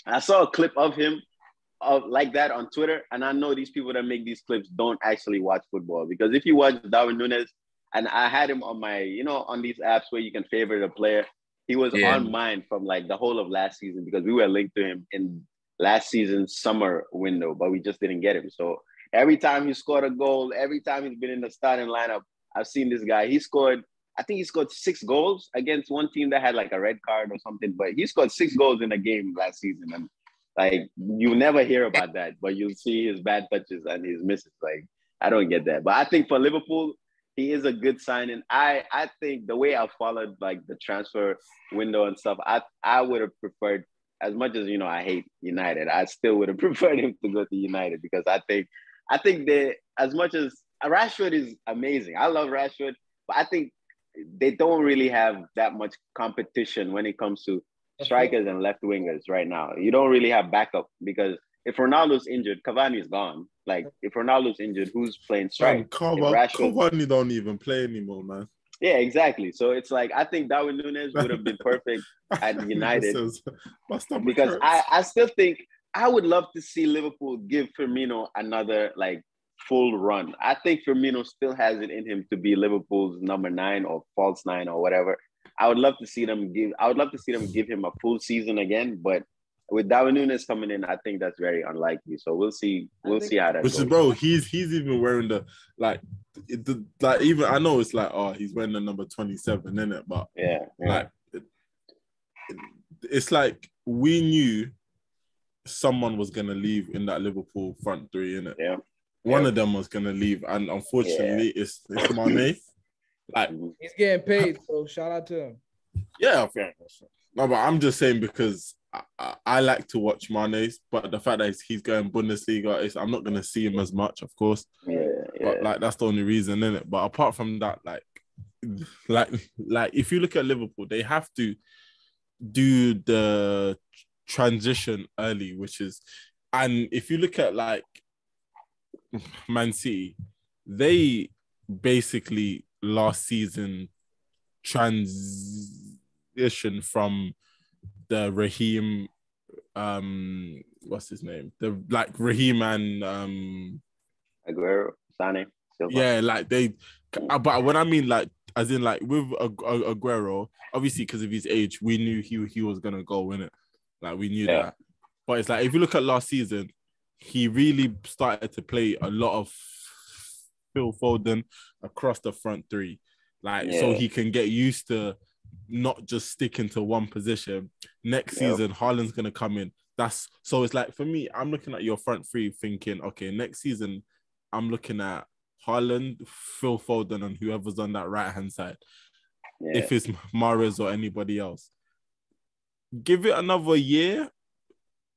I saw a clip of him like that on Twitter, and I know these people that make these clips don't actually watch football, because if you watch Darwin Núñez, and I had him on my, on these apps where you can favorite a player, he was on mine from like the whole of last season, because we were linked to him in last season's summer window, but we just didn't get him. So every time he scored a goal, every time he's been in the starting lineup, I've seen this guy. I think he scored 6 goals against one team that had like a red card or something, but he scored 6 goals in a game last season. And like, you never hear about that, but you'll see his bad touches and his misses. Like, I don't get that. But I think for Liverpool, he is a good signing. I think the way I followed like the transfer window and stuff, I would have preferred, as much as I hate United, I still would have preferred him to go to United, because I think they, as much as Rashford is amazing, I love Rashford, but I think they don't really have that much competition when it comes to strikers and left wingers right now. You don't really have backup, because if Ronaldo's injured, Cavani's gone. Like, if Ronaldo's injured, who's playing strike? Cavani don't even play anymore, man. Yeah, exactly. So it's like, I think Darwin Núñez would have been perfect at United, because I still think I would love to see Liverpool give Firmino another like full run. I think Firmino still has it in him to be Liverpool's number 9 or false 9 or whatever. I would love to see them give him a full season again, but with Darwin Núñez coming in, I think that's very unlikely. So we'll see how that goes. Bro, he's even wearing even I know it's like, he's wearing the number 27, innit? But like, it's like we knew someone was gonna leave in that Liverpool front 3, innit? Yeah. One of them was gonna leave, and unfortunately, it's Mane. Like, he's getting paid, so shout out to him. Yeah, fair enough. No, but I'm just saying, because I like to watch Mane's, but the fact that he's going Bundesliga, I'm not gonna see him as much, of course. But like, that's the only reason, innit? But apart from that, like if you look at Liverpool, they have to do the transition early, and if you look at like Man City, they basically last season transition from the Raheem, what's his name? The like Raheem and Aguero, Sane, Silva. Yeah, like they. But when I mean like, as in like with Aguero, obviously because of his age, we knew he was gonna go in it. Like we knew that. But it's like, if you look at last season, he really started to play a lot of Phil Foden across the front 3. Like, so he can get used to not just sticking to one position. Next season, Haaland's going to come in. So it's like, for me, I'm looking at your front 3 thinking, okay, next season, I'm looking at Haaland, Phil Foden, and whoever's on that right-hand side. Yeah. If it's Mahrez or anybody else. Give it another year,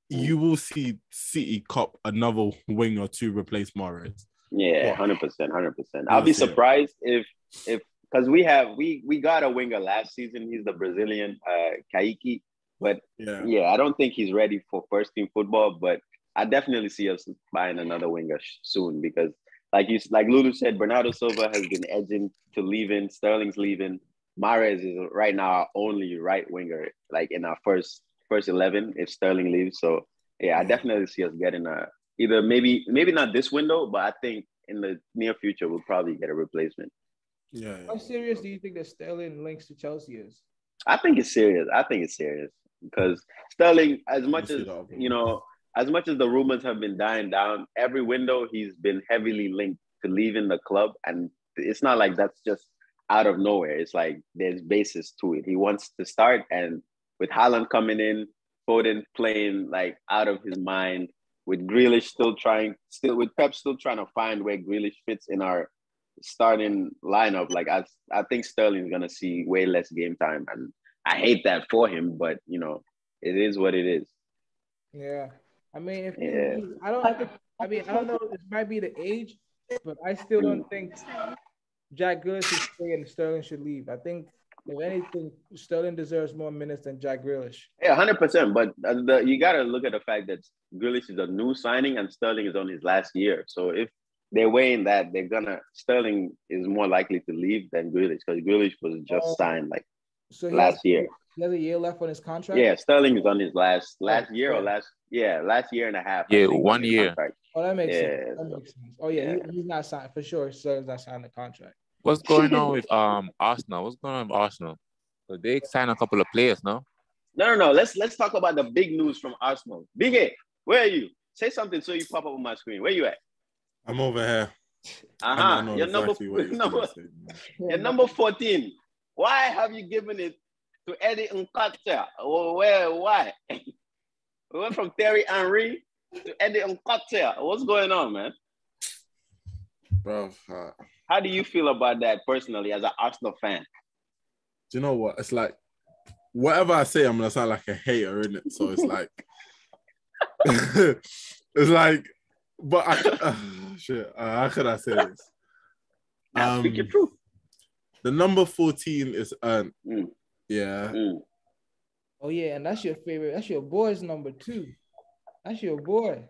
you will see City cop another wing or 2 replace Mahrez. Yeah, 100%. I'll be surprised if because we got a winger last season. He's the Brazilian Kaique, but I don't think he's ready for first team football. But I definitely see us buying another winger soon, because like Lulu said, Bernardo Silva has been edging to leaving. Sterling's leaving. Mahrez is right now our only right winger, like in our first 11 if Sterling leaves. So yeah, I definitely see us getting either maybe not this window, but I think in the near future we'll probably get a replacement. Yeah. How serious do you think that Sterling links to Chelsea is? I think it's serious because Sterling, as much as the rumors have been dying down, every window he's been heavily linked to leaving the club, and it's not like that's just out of nowhere. It's like there's basis to it. He wants to start, and with Haaland coming in, Foden playing like out of his mind, with Grealish with Pep still trying to find where Grealish fits in our starting lineup. Like I think Sterling's gonna see way less game time, and I hate that for him, but you know, it is what it is. Yeah, I mean, I don't know. It might be the age, but I still don't think Jack Grealish should stay and Sterling should leave. I think if anything, Sterling deserves more minutes than Jack Grealish. Yeah, 100%. But you got to look at the fact that Grealish is a new signing and Sterling is on his last year. So if they're weighing that, Sterling is more likely to leave than Grealish, because Grealish was just signed last year. He has a year left on his contract? Yeah, Sterling is on his last year or last year and a half. Yeah, 1 year. Oh, that makes sense. That makes sense. Oh, yeah, he's not signed. For sure, Sterling's not signing the contract. What's going on with Arsenal? What's going on with Arsenal? So they signed a couple of players, no? No. Let's talk about the big news from Arsenal. Big A, where are you? Say something so you pop up on my screen. Where you at? I'm over here. You're number 14. Why have you given it to Eddie Nketiah? Why? We went from Thierry Henry to Eddie Nketiah. What's going on, man? Bro, how do you feel about that personally as an Arsenal fan? Do you know what? It's like, whatever I say, I'm going to sound like a hater, innit? So it's like, it's like, but how could I say this? Speak your truth. The number 14 is earned. Yeah. Oh, yeah, and that's your favorite. That's your boy's number 2. That's your boy.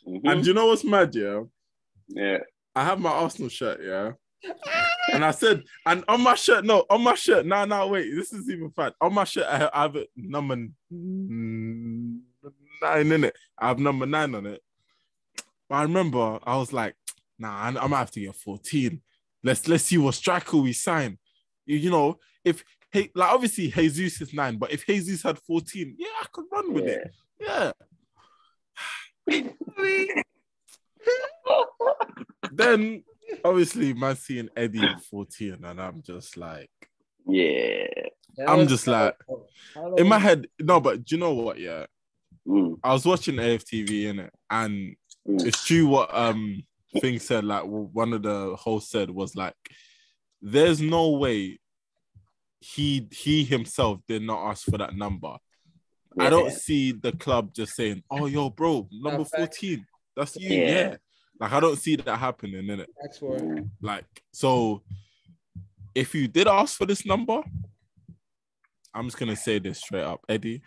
Mm-hmm. And do you know what's mad, yeah? Yeah. I have my Arsenal shirt, yeah? And I said, and on my shirt, no, wait, this is even fat. On my shirt, I have it number 9 in it. I have number 9 on it. But I remember, I was like, nah, I'm gonna have to get 14. Let's see what striker we sign. You know, obviously Jesus is 9, but if Jesus had 14, yeah, I could run with it. Yeah. Then obviously man seeing Eddie 14, and I'm just like, I'm just like, in my head, no, but do you know what? Yeah, I was watching Aftv innit, and it's true what Thing said. Like one of the hosts said was like, there's no way he himself did not ask for that number. I don't see the club just saying, "Oh, yo, bro, number 14, that's you." Yeah. Like, I don't see that happening, innit? That's for it. Like, so if you did ask for this number, I'm just gonna say this straight up, Eddie.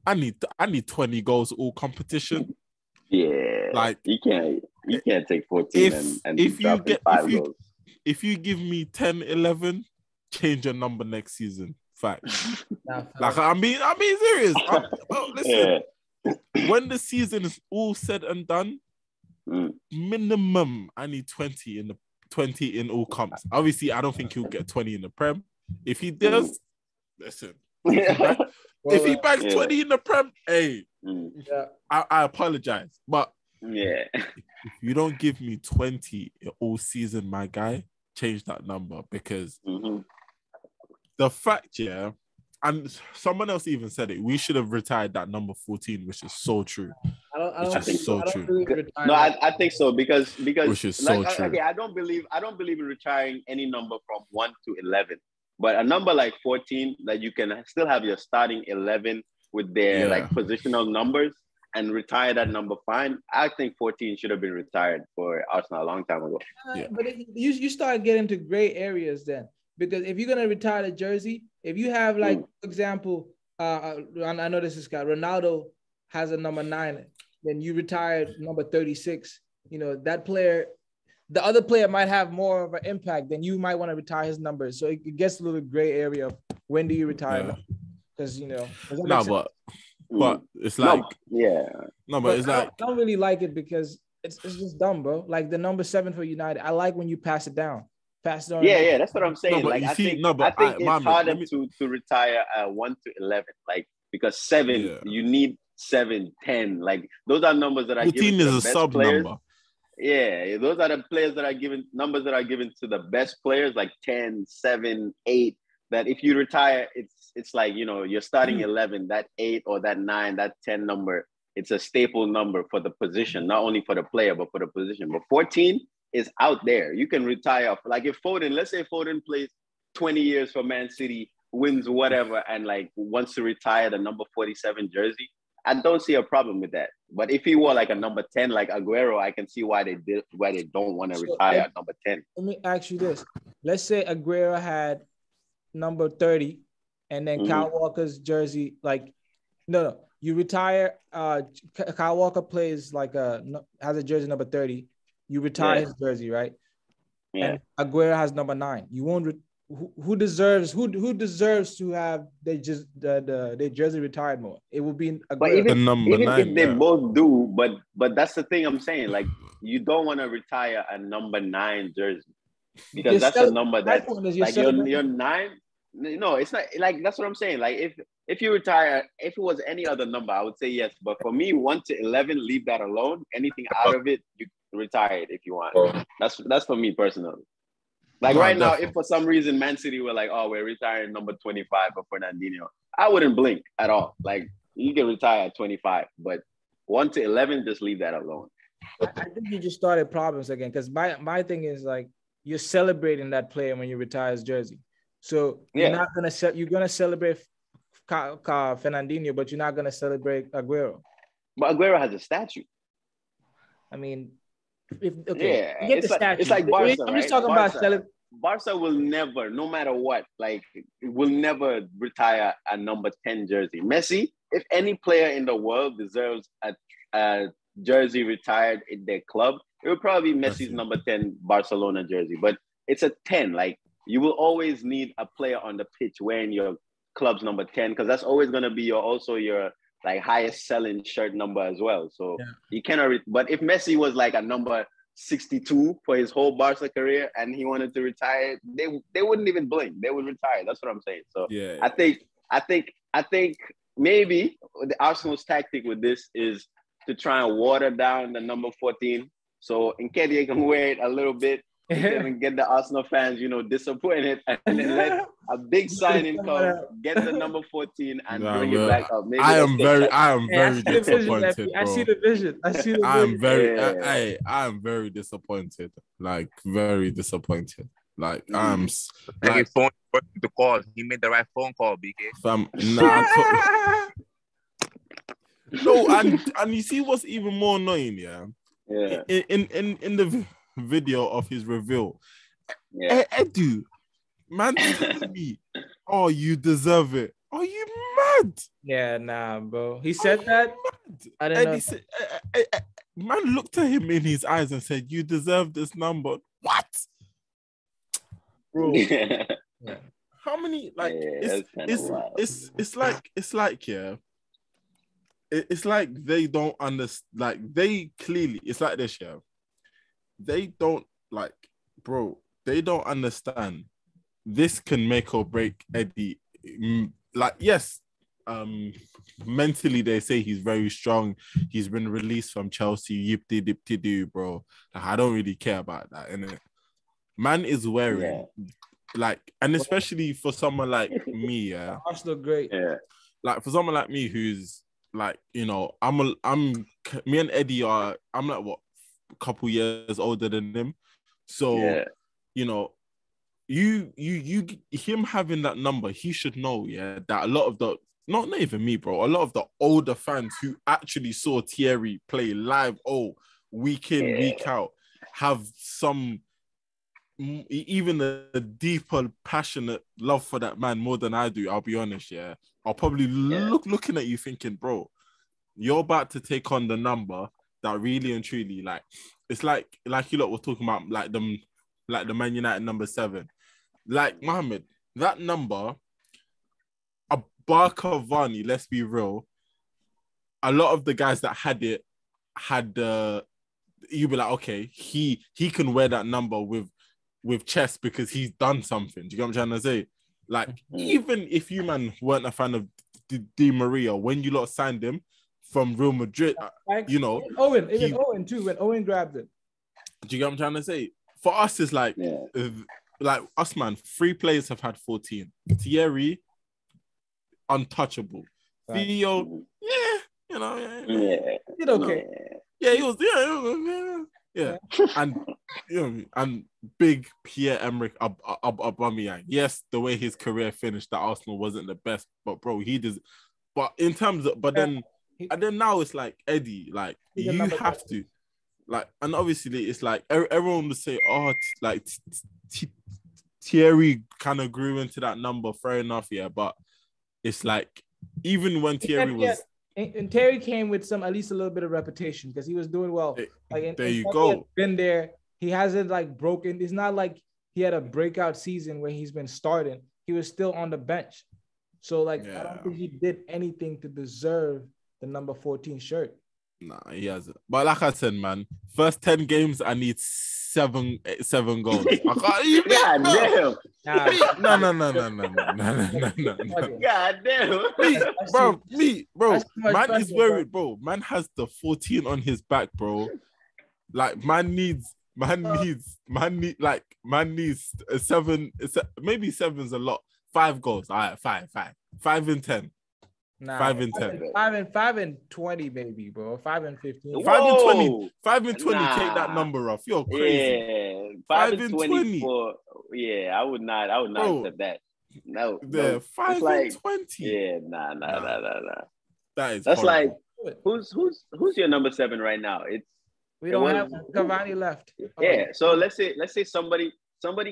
I need 20 goals all competition. Yeah, like you can't take 14 and drop 5 goals. If you give me 10, 11, change your number next season. Fact. Like I'm being serious. Listen, when the season is all said and done, minimum I need 20 in all comps. Obviously, I don't think he'll get 20 in the Prem. If he does, listen. If he bags 20 in the Prem, hey, I apologize. But if you don't give me 20 all season, my guy, change that number, because the fact, and someone else even said it, we should have retired that number 14, which is so true. I think so because which is so true. Okay, I don't believe in retiring any number from 1 to 11, but a number like 14 that you can still have your starting 11 with their like positional numbers and retire that number fine. I think 14 should have been retired for Arsenal a long time ago. But you start getting to gray areas then. Because if you're gonna retire the jersey, if you have like, for example, I know this is Ronaldo has a number 9, then you retired number 36. You know, that player, the other player might have more of an impact, then you might want to retire his number. So it gets a little gray area of when do you retire? Because but it's like I don't really like it because it's just dumb, bro. Like the number 7 for United, I like when you pass it down. That's what I'm saying. I think it's harder to retire 1 to 11, like, because 7 you need 7, 10, like those are numbers that I give to the best players. Number. Yeah, those are the players that are given numbers that are given to the best players, like 10, 7, 8. That if you retire, it's like, you know, you're starting 11, that 8 or that 9, that 10 number, it's a staple number for the position, not only for the player, but for the position. But 14 is out there. You can retire. Like if Foden, let's say Foden plays 20 years for Man City, wins whatever, and like wants to retire the number 47 jersey, I don't see a problem with that. But if he wore like a number 10, like Aguero, I can see why they don't want to retire at number 10. Let me ask you this. Let's say Aguero had number 30 and then Kyle Walker's jersey, like, no, you retire. Kyle Walker plays like has a jersey number 30. You retire his jersey, right? Yeah. And Aguero has number 9. You won't. Who deserves to have their jersey retired more? It will be Aguero. But even 9, if they both do, but that's the thing I'm saying. Like, you don't want to retire a number 9 jersey because that's a number that like your 9. No, it's not like that's what I'm saying. Like if you retire, if it was any other number, I would say yes. But for me, 1 to 11, leave that alone. Anything out of it, you retire it if you want. That's for me personally. Like right now, if for some reason Man City were like, oh, we're retiring number 25 for Fernandinho, I wouldn't blink at all. Like, you can retire at 25, but 1 to 11, just leave that alone. I think you just started problems again, because my thing is like, you're celebrating that player when you retire his jersey. So you're gonna celebrate Fernandinho, but you're not gonna celebrate Aguero. But Aguero has a statue. I mean, it's like Barca. I'm just talking about Barca will never, no matter what, like, will never retire a number 10 jersey. Messi, if any player in the world deserves a jersey retired in their club, it would probably be Messi's number 10 Barcelona jersey. But it's a 10. Like, you will always need a player on the pitch wearing your club's number 10, because that's always going to be your like highest selling shirt number as well. So you cannot. But if Messi was like a number 62 for his whole Barca career and he wanted to retire, they wouldn't even blink. They would retire. That's what I'm saying. So I think maybe the Arsenal's tactic with this is to try and water down the number 14. So in case they can wear it a little bit, and get the Arsenal fans, disappointed, and then let a big signing come, get the number 14, and bring it back up. Maybe I am very disappointed. I see the vision. I am very disappointed. Like, very disappointed. Like, I'm like his phone to call. He made the right phone call, BK. No, and you see what's even more annoying, in the video of his reveal, Edu, man, telling me, oh, you deserve it. Are you mad? Yeah, nah, bro. He said that. I don't know. Said, man looked at him in his eyes and said, "You deserve this number." What, bro? How many? Like, it's like they don't understand. Like, they clearly, it's like this, They don't they don't understand. This can make or break Eddie. Like, yes, mentally they say he's very strong. He's been released from Chelsea. Yip-de-dip-de-doo, bro. Like, I don't really care about that, innit? Man is wearing like, and especially for someone like me, Arsenal great. Like, for someone like me who's like, I'm me and Eddie I'm like, what, couple years older than him, so him having that number, he should know that a lot of the not even me, bro, a lot of the older fans who actually saw Thierry play live week in week out have some even a deeper passionate love for that man more than I do. I'll be honest. I'll probably looking at you thinking, bro, you're about to take on the number that really and truly, like, it's like you lot were talking about, like the Man United number 7. Like, Mohammed, that number, a Barca Varney, let's be real, a lot of the guys that had it you'd be like, okay, he can wear that number with chest because he's done something. Do you get what I'm trying to say? Like, even if you, man, weren't a fan of Di Maria, when you lot signed him from Real Madrid, Owen too, when Owen grabbed it. Do you get what I'm trying to say? For us, it's like, like us, man. 3 players have had 14. Thierry, untouchable. Theo, you know, he did okay. Yeah, he was, yeah. And you know, and big Pierre-Emerick Aubameyang. Yes, the way his career finished at Arsenal wasn't the best, but bro, he does. But in terms of, and then now it's like Eddie, like you have to, like, and obviously it's like everyone would say, oh, like Thierry kind of grew into that number. Fair enough, yeah, but it's like even when Thierry was. And Terry came with at least a little bit of reputation because he was doing well. Like, there you go. Been there. He hasn't like broken. It's not like he had a breakout season where he's been starting. He was still on the bench. So like, I don't think he did anything to deserve the number 14 shirt. Nah, he hasn't. But like I said, man, first 10 games, I need seven goals. I can't even. God damn. No. God damn. Bro. Man is worried, bro. Man has the 14 on his back, bro. Like, man needs a 7. Maybe 7's a lot. 5 goals. All right, 5 in 10. Nah, 5 in 10. 5 and 20, maybe, bro. 5 and 15. 5 and 20. 5 and 20. Take that number off. You're crazy. Yeah, 5 and 20. I would not accept that. No. Yeah, 5 and 20. Yeah, nah. That's horrible. Like who's your number 7 right now? We don't have Cavani left. Yeah, so let's say somebody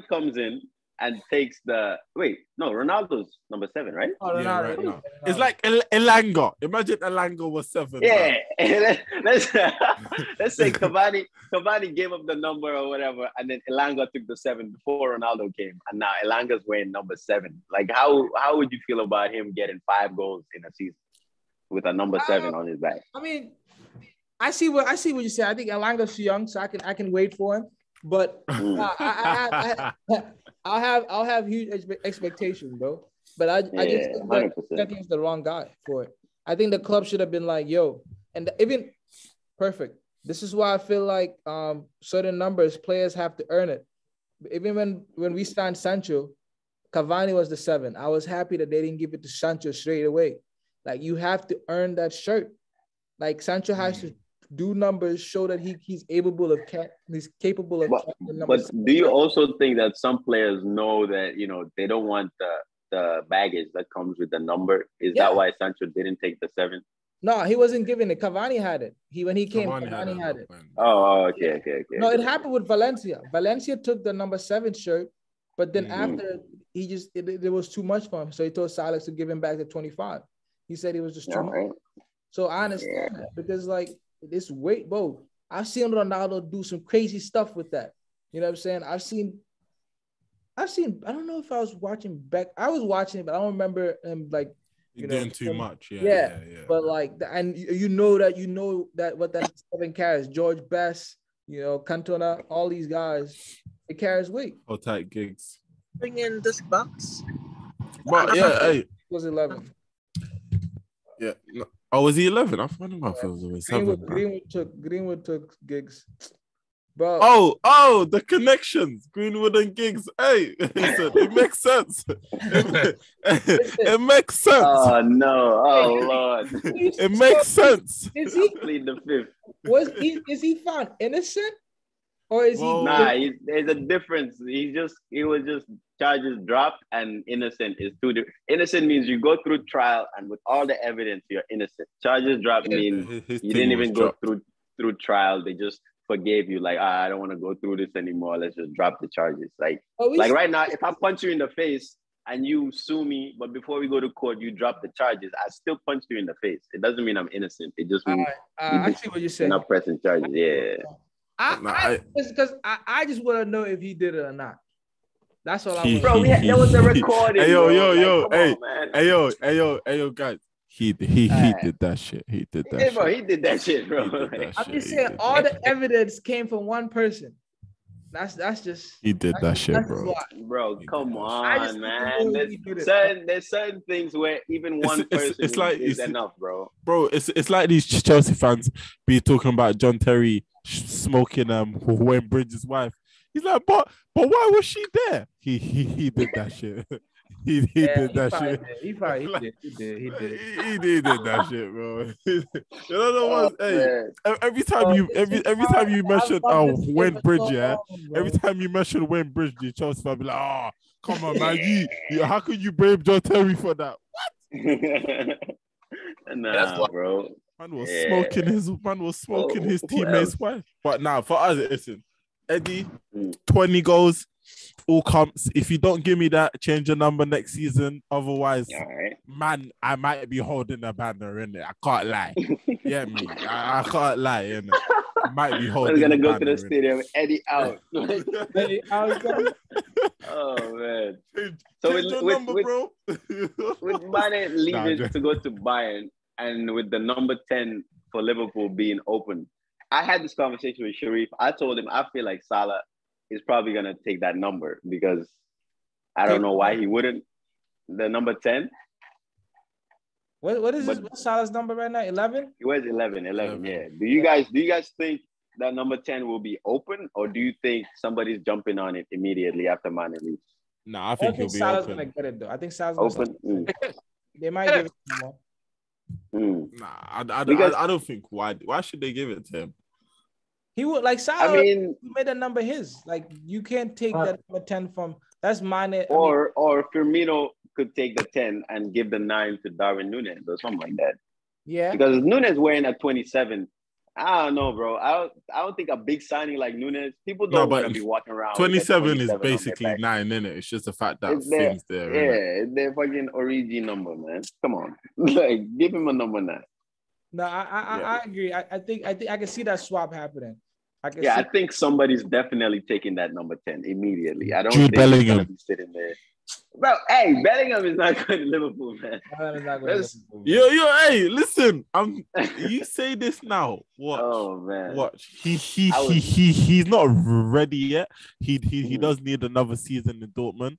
comes in and takes Ronaldo's number 7, right? Oh, Ronaldo. Yeah, right now. It's like Elanga. Imagine Elanga was 7. Yeah, let's say Cavani gave up the number or whatever, and then Elanga took the 7 before Ronaldo came, and now Elanga's wearing number 7. Like, how would you feel about him getting 5 goals in a season with a number 7 on his back? I mean, I see what you say. I think Elanga's young, so I can wait for him. But I'll have huge expectations, bro. But I just think that he's the wrong guy for it. I think the club should have been like, yo, and even perfect. This is why I feel like certain numbers players have to earn it. Even when we signed Sancho, Cavani was the 7. I was happy that they didn't give it to Sancho straight away. Like, you have to earn that shirt. Like, Sancho has to do numbers, show that he's capable of. But do you also think that some players know that, you know, they don't want the baggage that comes with the number? Is that why Sancho didn't take the 7? No, he wasn't given it. Cavani had it. When he came, Cavani had it. Oh, okay. No, it happened with Valencia. Valencia took the number 7 shirt, but then after there was too much for him, so he told Silas to give him back the 25. He said it was just too much. Right. So I understand that, because like, this weight, bro. I've seen Ronaldo do some crazy stuff with that. You know what I'm saying? I've seen. I don't know if I was watching back. I was watching it, but I don't remember him like doing too much. Yeah. But like, and you know that what that 7 carries. George Best, Cantona, all these guys, it carries weight. All tight gigs. Bring in this box. But it was 11. Yeah. No. Oh, was he 11? I forgot about it was 7. Greenwood took gigs. Bro. Oh, the connections. Greenwood and Giggs. Hey, listen, it makes sense. It makes sense. Oh, no. Oh, Lord. It makes sense. Is he plead the 5th? Is he found innocent? Or is he? Nah, there's a difference. It was just charges dropped, and innocent is 2 different. Innocent means you go through trial, and with all the evidence, you're innocent. Charges dropped means you didn't even go through trial. They just forgave you. Like, I don't want to go through this anymore. Let's just drop the charges. Like right now, if I punch you in the face and you sue me, but before we go to court, you drop the charges, I still punch you in the face. It doesn't mean I'm innocent. It just means I see what you're saying. Not pressing charges. Yeah. Because I just want to know if he did it or not. That's all I want. Bro, there was a recording. Hey, yo, guys. He did that shit. He did that shit. Bro, he did that shit, bro. I'm just saying, all the evidence came from one person. That's just. He did that shit, bro. Bro, come on, man. There's certain things where even one person is enough, bro. Bro, it's like these Chelsea fans be talking about John Terry smoking Wayne Bridges' wife. He's like, but why was she there? He did that shit. He did that shit. He did that shit, bro. You know the ones. Hey, every time you mention Wayne Bridge, yeah. Every time you mention Wayne Bridge, the Chelsea fan be like, oh, come on, man. How could you blame John Terry for that? What? Nah, bro. Man was smoking his teammate's wife. But now for us, listen, Eddie, 20 goals. All comps. If you don't give me that, change your number next season. Otherwise, man, I might be holding a banner in it. I can't lie. Yeah, me. I can't lie. Innit? I might be holding. We're gonna go to the stadium. Eddie out. Eddie out. Oh man. Change your number, bro. With Mane leaving to go to Bayern, and with the number 10 for Liverpool being open, I had this conversation with Sharif. I told him I feel like Salah is probably going to take that number because I don't know why he wouldn't. The number 10. What is this? What's Salah's number right now? 11? He wears 11, yeah. Do you guys think that number 10 will be open, or do you think somebody's jumping on it immediately after Mane leaves? No, I think he'll be Salah's open. Gonna get it though. I think Salah's open. They might give it to him. Nah, I don't think why should they give it to him? He would like Salah. He made that number his. Like you can't take that number 10 from. That's Mane. Or Firmino could take the 10 and give the 9 to Darwin Núñez or something like that. Yeah. Because Núñez wearing a 27. I don't know, bro. I don't think a big signing like Núñez. People don't want to be walking around. 27 is basically 9, isn't it? It's just the fact that things there. Yeah, it's their fucking origin number, man. Come on, like give him a number 9. No, I agree. I think I can see that swap happening. I think somebody's definitely taking that number 10 immediately. I don't Jude think Bellingham. he's gonna be sitting there. Bro, hey, Bellingham is not going to Liverpool, man. Yo, hey, listen. You say this now. Watch. Oh man. Watch. He's not ready yet. He does need another season in Dortmund.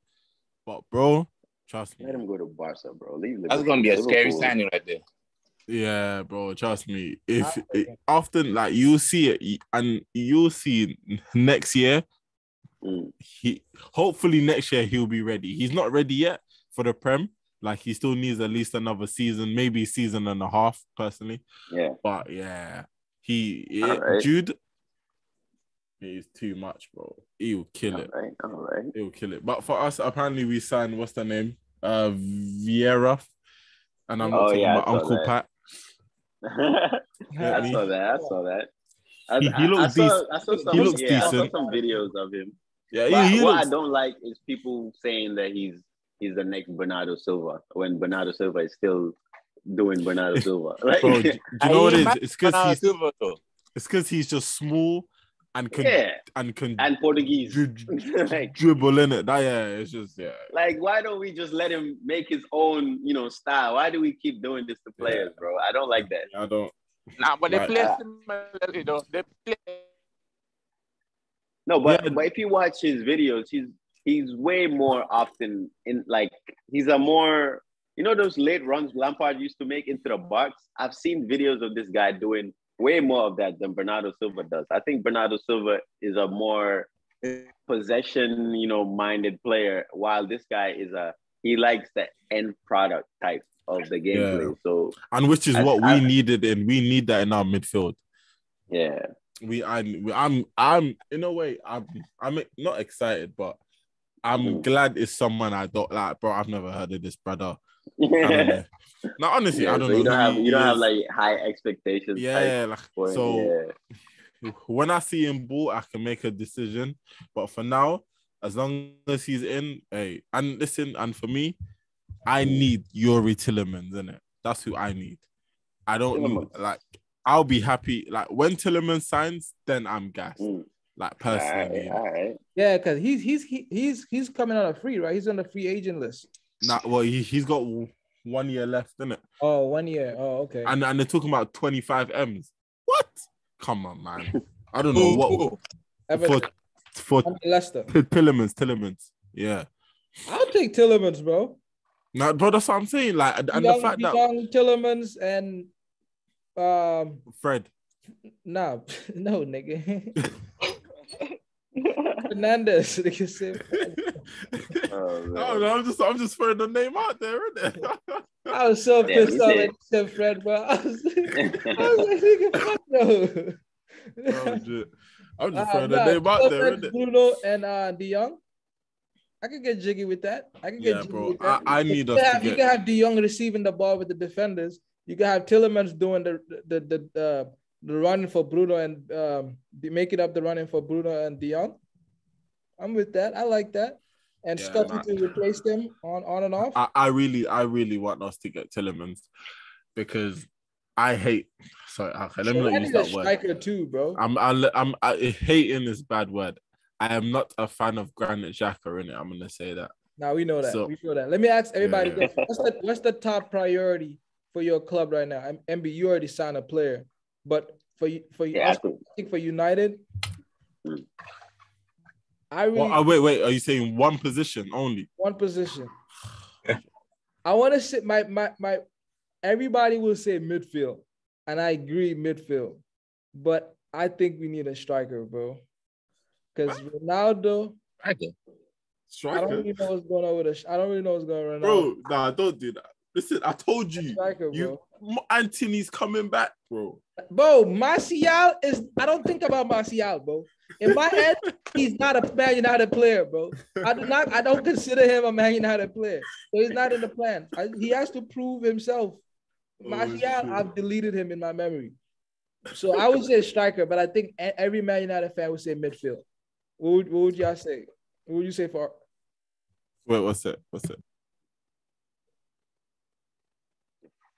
But bro, trust me. Let him go to Barca, bro. That's gonna be a scary signing right there. Yeah, bro, trust me. If often like you'll see it, and you'll see next year. Hopefully next year he'll be ready. He's not ready yet for the Prem. Like he still needs at least another season, maybe a season and a half, personally. Yeah. But yeah, Jude, he's too much, bro. He'll kill it. All right. He'll kill it. But for us, apparently we signed what's the name? Vieira. And I'm not talking about Uncle Pat. I saw that. He looks decent. He looks decent. I saw some videos of him. Yeah, what I don't like is people saying that he's the next Bernardo Silva when Bernardo Silva is still doing Bernardo Silva. Like, bro, do you know what it is? It's because he's just small and can Portuguese dribble in it. It's just Like, why don't we just let him make his own, style? Why do we keep doing this to players, bro? I don't like that. I don't. Nah, but they play similarly, though. They play. No, but if you watch his videos, he's way more often in he's a more those late runs Lampard used to make into the box. I've seen videos of this guy doing way more of that than Bernardo Silva does. I think Bernardo Silva is a more possession, minded player, while this guy he likes the end product type of the gameplay. So, and which is what we needed, and we need that in our midfield. Yeah. I'm in a way I'm not excited, but I'm glad it's someone I don't like, bro. I've never heard of this brother. No, honestly, I don't know. You don't have like high expectations. When I see him ball, I can make a decision. But for now, as long as he's in, hey, and listen, and for me, I need Yuri Tillemans, innit? That's who I need. I don't need, I'll be happy. Like when Tillemans signs, then I'm gassed. Like personally. All right. Yeah, because he's coming on a free, right? He's on the free agent list. Nah, well, he's got 1 year left, innit? Oh, 1 year. Oh, okay. And they're talking about 25 M's. What? Come on, man. I don't know what for Leicester. Tillemans. Yeah. I'll take Tillemans, bro. Nah, bro, that's what I'm saying. Like, and the fact that Tillemans and Fred Nah, no, nigga. Fernandez, nigga said. I'm just throwing the name out there, isn't it? I was so pissed off when you said Fred, bro. I was like, nigga, fuck no. I'm just throwing the name out there, isn't it? Bruno and De Jong. I could get jiggy with that. With that. I need us to get... You can have De Jong receiving the ball with the defenders. You can have Tillemans doing the running for Bruno and making up the running for Bruno and De Jong. I'm with that. I like that. And Scotty to replace them on and off. I really want us to get Tillemans because I hate. Sorry, okay, let me not use that word. Striker too, bro. Hating is a bad word. I am not a fan of Granit Xhaka in it. I'm gonna say that. Now we know that. We know that. Let me ask everybody this: what's the top priority for your club right now? MB, you already signed a player, but for you, I think for United, wait. Are you saying one position only? One position. I want to say my. Everybody will say midfield, and I agree midfield, but I think we need a striker, bro. Because Ronaldo, striker. I don't really know what's going on with I don't really know what's going on. Bro, nah, don't do that. Listen, I told you. Striker, bro. Anthony's coming back, bro. Bro, Martial is. I don't think about Martial, bro. In my head, he's not a Man United player, bro. I don't consider him a Man United player. So he's not in the plan. He has to prove himself. Martial, I've deleted him in my memory. So I would say striker, but I think every Man United fan would say midfield. What would y'all say? What would you say for? Wait, what's it?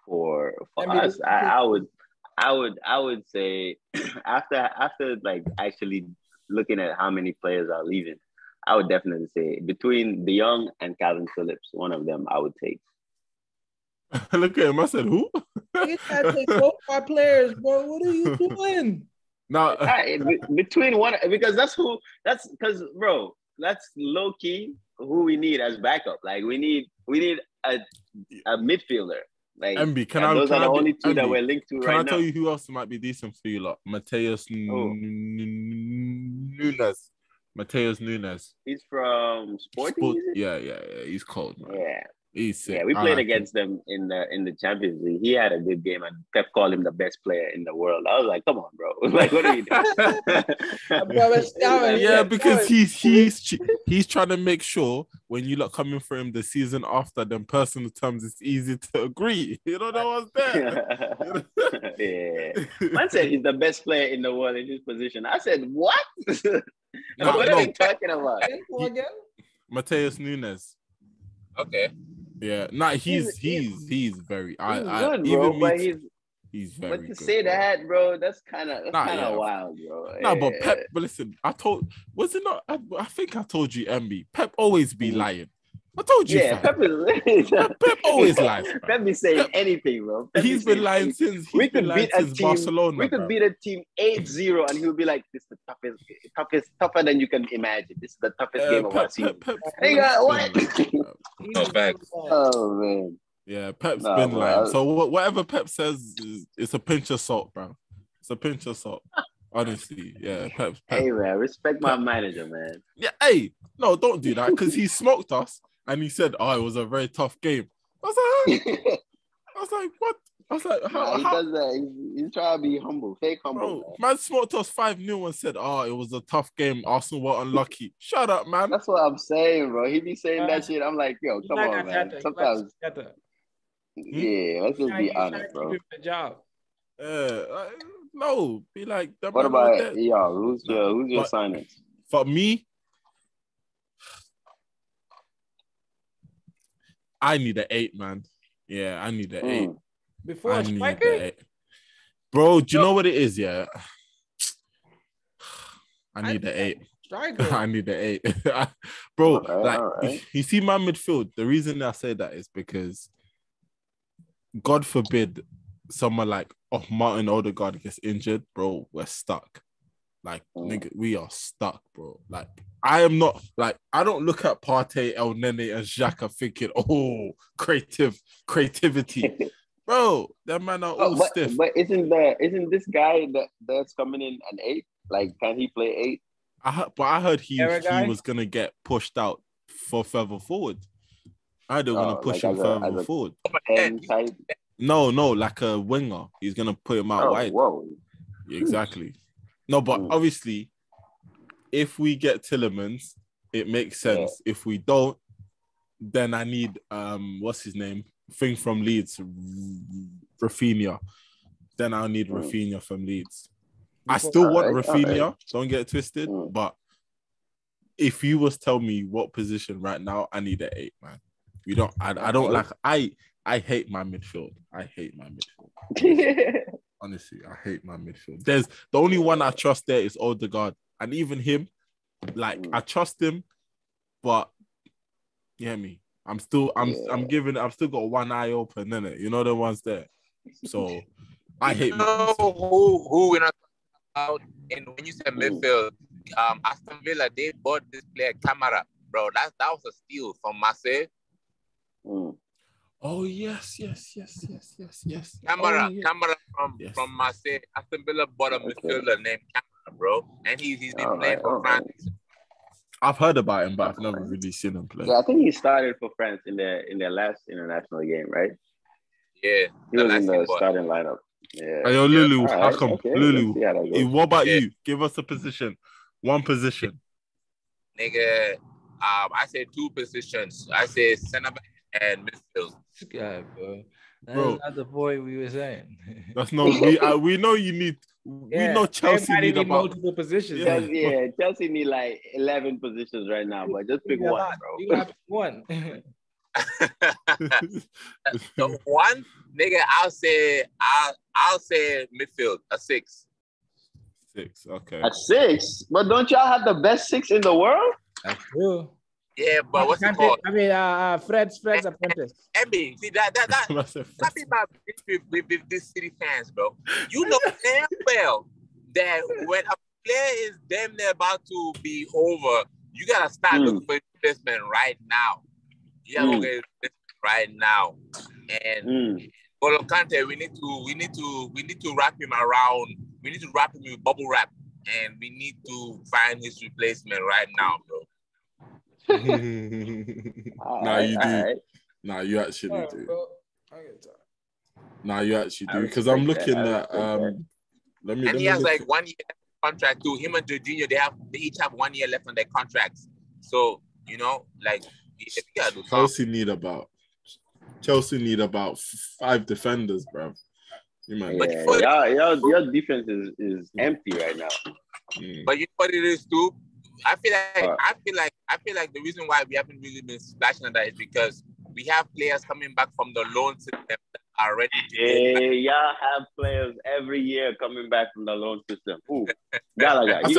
For us, I would say after like actually looking at how many players are leaving, I would definitely say between De Jong and Calvin Phillips, one of them I would take. Look at him. I said, who? You gotta take both my players, bro. What are you doing? No, between one, because that's because bro, that's low key who we need as backup. Like we need a midfielder. Like MB, those are the only two that we're linked to right now. Can I tell you who else might be decent for you, lot? Mateus Nunes. He's from Sporting. Yeah. He's cold, man. Yeah. He's sick. Yeah, we played against them in the Champions League. He had a good game, and Pep called him the best player in the world. I was like, "Come on, bro! Like, what are you doing?" Yeah, because he's trying to make sure when you lot coming for him the season after, them personal terms, it's easy to agree. You don't know what's there. Yeah, man said he's the best player in the world in his position. I said, "What? What are you talking about?" Mateus Nunes. Okay. Yeah, he's very. He's very. But to good, say bro. that, bro, that's kind of wild, bro. No, but Pep. But listen, was it not? I think I told you, MB. Pep always be lying. I told you. Yeah, Pep always lies. Bro. Pep be saying anything, bro. He's been lying since. We could beat a team. Barcelona. We could beat a team 8-0, and he'll be like, "This is the toughest, tougher than you can imagine. This is the toughest game of our season." Hey, what? No facts. Oh man. Yeah, Pep's been lying. So whatever Pep says, it's a pinch of salt, bro. It's a pinch of salt. Honestly, yeah. Pep. Hey man, respect my manager, man. Yeah, hey, no, don't do that because he smoked us. And he said, "Oh, it was a very tough game." I was like, "What?" I was like, "How?" He does that. He's trying to be humble, fake humble. Bro, man smoked us 5-0 and said, "Oh, it was a tough game. Arsenal were unlucky." Shut up, man. That's what I'm saying, bro. He be saying that shit. I'm like, yo, come on, man. Sometimes, yeah, let's just be honest, bro. The job. No, be like. What about who's your signings? For me. I need an 8, man. Yeah, I need an 8. Before a striker? Bro, do you know what it is? Yeah. I need an 8. Striker. I need an 8. Bro, right. You see my midfield, the reason I say that is because God forbid someone like Martin Odegaard gets injured, bro, we're stuck. Like, nigga, we are stuck, bro. Like, I am not, like, I don't look at Partey, El Nene, and Xhaka thinking, oh, creativity. Bro, that man are all stiff. But isn't this guy that's coming in an 8? Like, can he play 8? I heard he was gonna get pushed out for further forward. I don't want to push him further forward. 10 type? No, like a winger. He's gonna put him out wide. Whoa. Exactly. No, but obviously, if we get Tillemans, it makes sense. Yeah. If we don't, then I need what's his name? Thing from Leeds, Rafinha. Then I'll need Rafinha from Leeds. I still want Rafinha. Don't get it twisted. But if you was tell me what position right now, I need an 8, man. We don't. I don't like. I hate my midfield. Honestly, I hate my midfield. There's the only one I trust there is Odegaard, and even him, like I trust him, but you hear me? I've still got one eye open, innit? You know the ones there. So I hate who we're not about. And when you said midfield, Aston Villa, they bought this player Camara, bro. That was a steal from Marseille. Oh yes. Camara from Marseille. Aston Villa bought a midfielder named Camara, bro, and he's been playing for France. I've heard about him, but I've never really seen him play. Yeah, I think he started for France in their last international game, right? Yeah, he was in the starting lineup. Yeah. Hey, yo, Lulu, how come? Okay. Lulu, what about you? Give us a position. One position. Nigga, I said 2 positions. I said center back and midfield. This guy, bro. That's not the point we were saying. That's not. We know you need. We know Chelsea need multiple positions. Yeah, Chelsea need like 11 positions right now, but just pick one, bro. You got one. The one, nigga, I'll say midfield, a 6. 6, okay. A 6? But don't y'all have the best 6 in the world? That's true. Yeah, but what's it called? I mean, Fred's apprentice. Emmy, see that be my beef with this City fans, bro. You know damn well that when a player is damn near about to be over, you gotta start looking for investment right now. You gotta look at investment right now. And Golo Kante, we need to wrap him around. We need to wrap him with bubble wrap, and we need to find his replacement right now, bro. Nah, you do. Nah, you actually do. Nah, you actually do. Because I'm looking at he has like 1 year contract too. Him and Jorginho, they each have 1 year left on their contracts. So you know, like Chelsea need about 5 defenders, bro. Your defense is empty right now. But you know what it is too? I feel like the reason why we haven't really been splashing on that is because we have players coming back from the loan system that are ready to go back. Y'all have players every year coming back from the loan system. Gallagher. I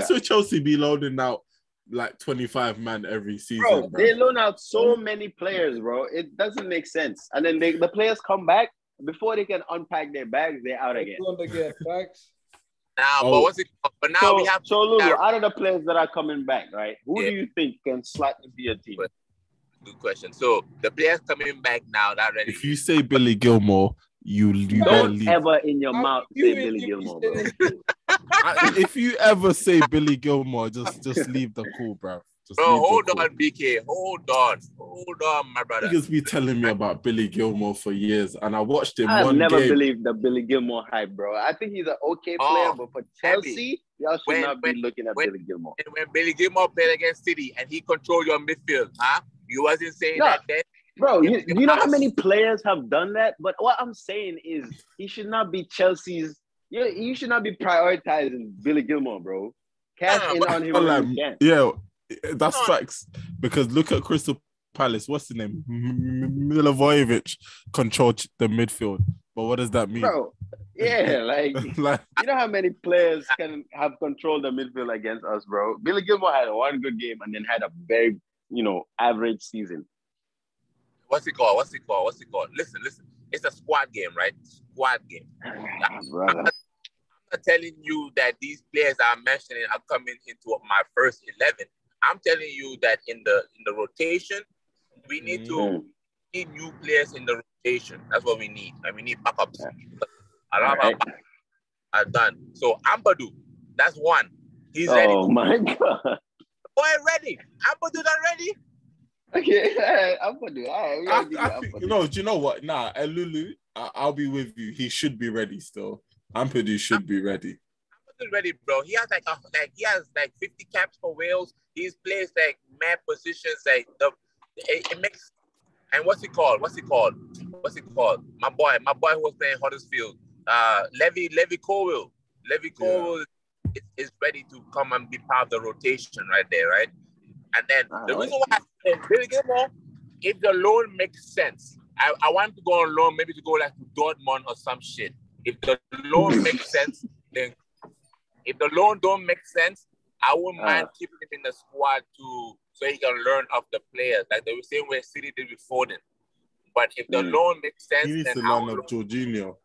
saw Chelsea be loaning out like 25 man every season. Bro, they loan out so many players, bro. It doesn't make sense. And then the players come back before they can unpack their bags. They're out again. But what's it called? But now we have. So, Lulu, out of the players that are coming back, right? Who do you think can slot into your team? Good question. So the players coming back now that ready. If you say Billy Gilmore, you don't ever in your mouth say Billy Gilmore, bro. If you ever say Billy Gilmore, just leave the call, bro. Hold on, BK. Hold on, my brother. Niggas be telling me about Billy Gilmore for years, and I watched him I've one never game. believed the Billy Gilmore hype, bro. I think he's an okay player, but for Chelsea, y'all should not be looking at Billy Gilmore. And when Billy Gilmore played against City and he controlled your midfield, you wasn't saying that then? Bro, you know how many players have done that? But what I'm saying is he should not be Chelsea's. You should not be prioritizing Billy Gilmore, bro. Cash in on him when you can. Yeah. That's facts. Because look at Crystal Palace. What's the name? Milivojevic controlled the midfield. But what does that mean? Bro, yeah, like you know how many players can have controlled the midfield against us, bro? Billy Gilmore had one good game and then had a very, average season. What's it called? Listen. It's a squad game, right? Squad game. Brother. I'm not telling you that these players I'm mentioning are coming into my first 11. I'm telling you that in the rotation, we need new players in the rotation. That's what we need. And we need backups. A lot of Right. our backups are done. So Ampadu, that's one. He's ready. Oh my God. Boy, ready. Ampadu not ready. Okay, all right, I'm gonna do it. All right, we gotta give I think, Ampadu. do you know what? Nah, Lulu, I'll be with you. He should be ready still. Ampadu should be ready. Ampadu's ready, bro. He has like 50 caps for Wales. He's plays like mad positions. Like it makes. And what's it called? My boy who was playing Huddersfield. Levy Colwill. Levy Colwill is ready to come and be part of the rotation right there, right? And then the reason why I say Billy Gilmore, if the loan makes sense, I want him to go on loan, maybe to go like to Dortmund or some shit. If the loan makes sense, then if the loan don't make sense, I wouldn't mind keeping him in the squad so he can learn off the players, like the same way City did with Foden. But if the loan makes sense, he needs then to learn of Jorginho.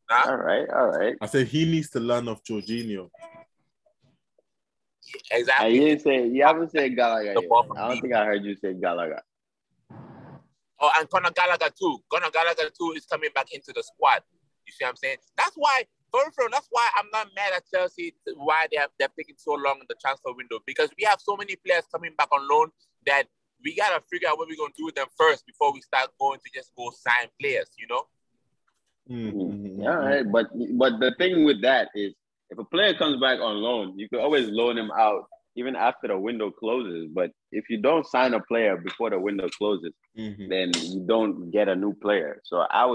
Huh? All right. I said he needs to learn of Jorginho. Exactly. You haven't said Gallagher yet. I don't think I heard you say Gallagher. Oh, and Conor Gallagher too. Conor Gallagher too is coming back into the squad. You see what I'm saying? That's why, that's why I'm not mad at Chelsea, why they're taking so long in the transfer window. Because we have so many players coming back on loan that we got to figure out what we're going to do with them first before we start going to just go sign players, you know? Mm-hmm. All right, but the thing with that is, if a player comes back on loan, you can always loan him out even after the window closes. But if you don't sign a player before the window closes, then you don't get a new player. So I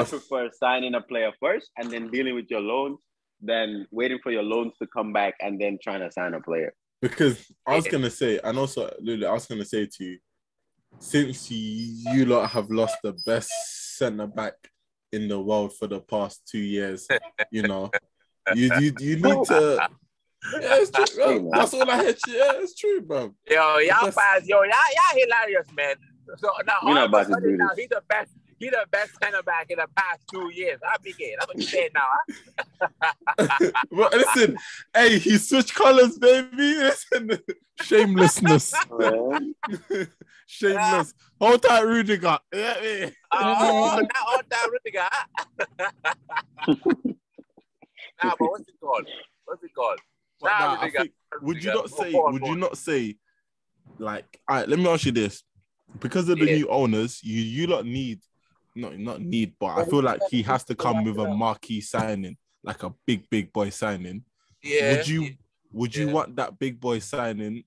prefer signing a player first and then dealing with your loans than waiting for your loans to come back and then trying to sign a player. Because I was going to say, and also, Lulu, I was going to say to you, since you lot have lost the best centre-back in the world for the past 2 years, you know, you need to... Yeah, it's true, bro. That's all I heard. Yeah, it's true, bro. Y'all hilarious, man. So now all of a sudden now he's the best center back in the past 2 years. I'll be gay. That's what you saying now, huh? Well, listen, hey, he switched colors, baby. Listen, shamelessness. Shameless. Hold tight, Rudiger. Yeah, now hold tight, Rudiger. Nah, but what's it called? I think, would you not say, like, all right, let me ask you this. Because of the new owners, you lot need, not need, but I feel like he has to come with a marquee signing, like a big boy signing. Yeah. Would you want that big boy signing?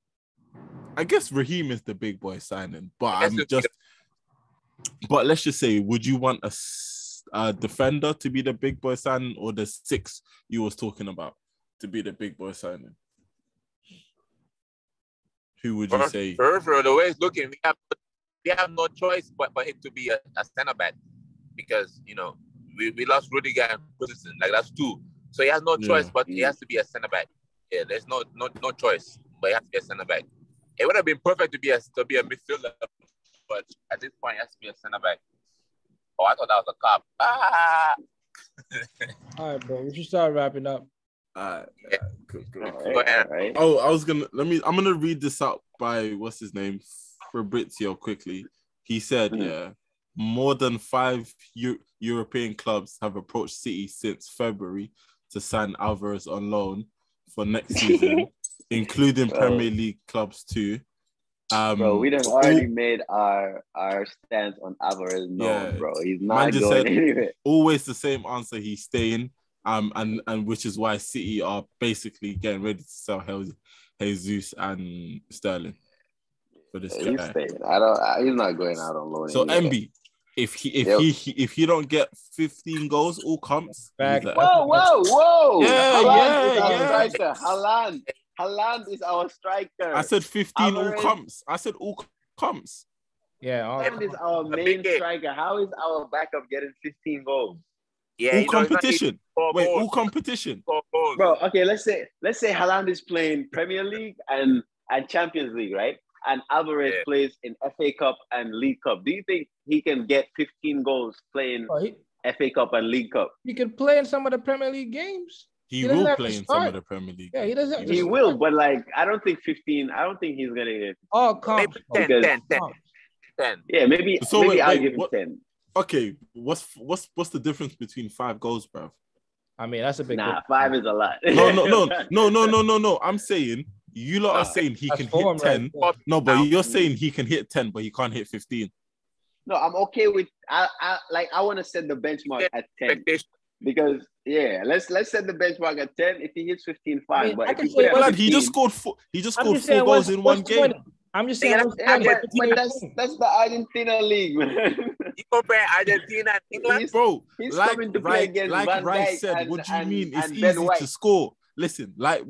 I guess Raheem is the big boy signing, but but let's just say, would you want a defender to be the big boy signing, or the 6 you was talking about to be the big boy signing? Who would you say? For the way it's looking, we have no choice but him to be a center back, because you know we lost Rudiger and Christensen, like that's 2. So he has no choice, but he has to be a center back. Yeah, there's no choice, but he has to be a center back. It would have been perfect to be a midfielder, but at this point, he has to be a center back. Oh, I thought that was a cop. All right, bro. We should start wrapping up. Good. Go ahead. Right. Oh, I'm gonna read this out by what's his name, Fabrizio, quickly. He said, more than 5 European clubs have approached City since February to sign Alvarez on loan for next season, including Premier League clubs too. Bro, we done already made our stance on Alvarez known, bro. He's not going anywhere. Always the same answer. He's staying. And which is why City are basically getting ready to sell Jesus and Sterling for this guy. He's staying. He's not going out on loan. So MB, if he don't get 15 goals, all comps. Whoa! Yeah. Haaland is our striker. I said 15 all comps. Yeah, Haaland is our main striker. How is our backup getting 15 goals? Yeah, all competition. Wait, all competition. Bro, okay, let's say Haaland is playing Premier League and Champions League, right? And Alvarez plays in FA Cup and League Cup. Do you think he can get 15 goals playing FA Cup and League Cup? He can play in some of the Premier League games. He will play in some of the Premier League. Yeah, he doesn't. He will, but like, I don't think 15. I don't think he's gonna get. Oh, comps. 10. 10. Yeah, maybe I'll give him 10. Okay, what's the difference between 5 goals, bruv? I mean, that's a big. Nah, 5 is a lot. No. I'm saying you lot are saying he can hit 10. Right? No, but you're saying he can hit 10, but he can't hit 15. No, I'm okay with. I want to set the benchmark at 10 because let's set the benchmark at 10. If he hits 15, fine. I mean, but if he just scored 4 goals in one game. I'm just saying, but that's the Argentina league, man. You compare Argentina and England, bro. He's coming to play against Van Rice Dijk said, what do you mean? It's easy Ben White. to score. Listen, like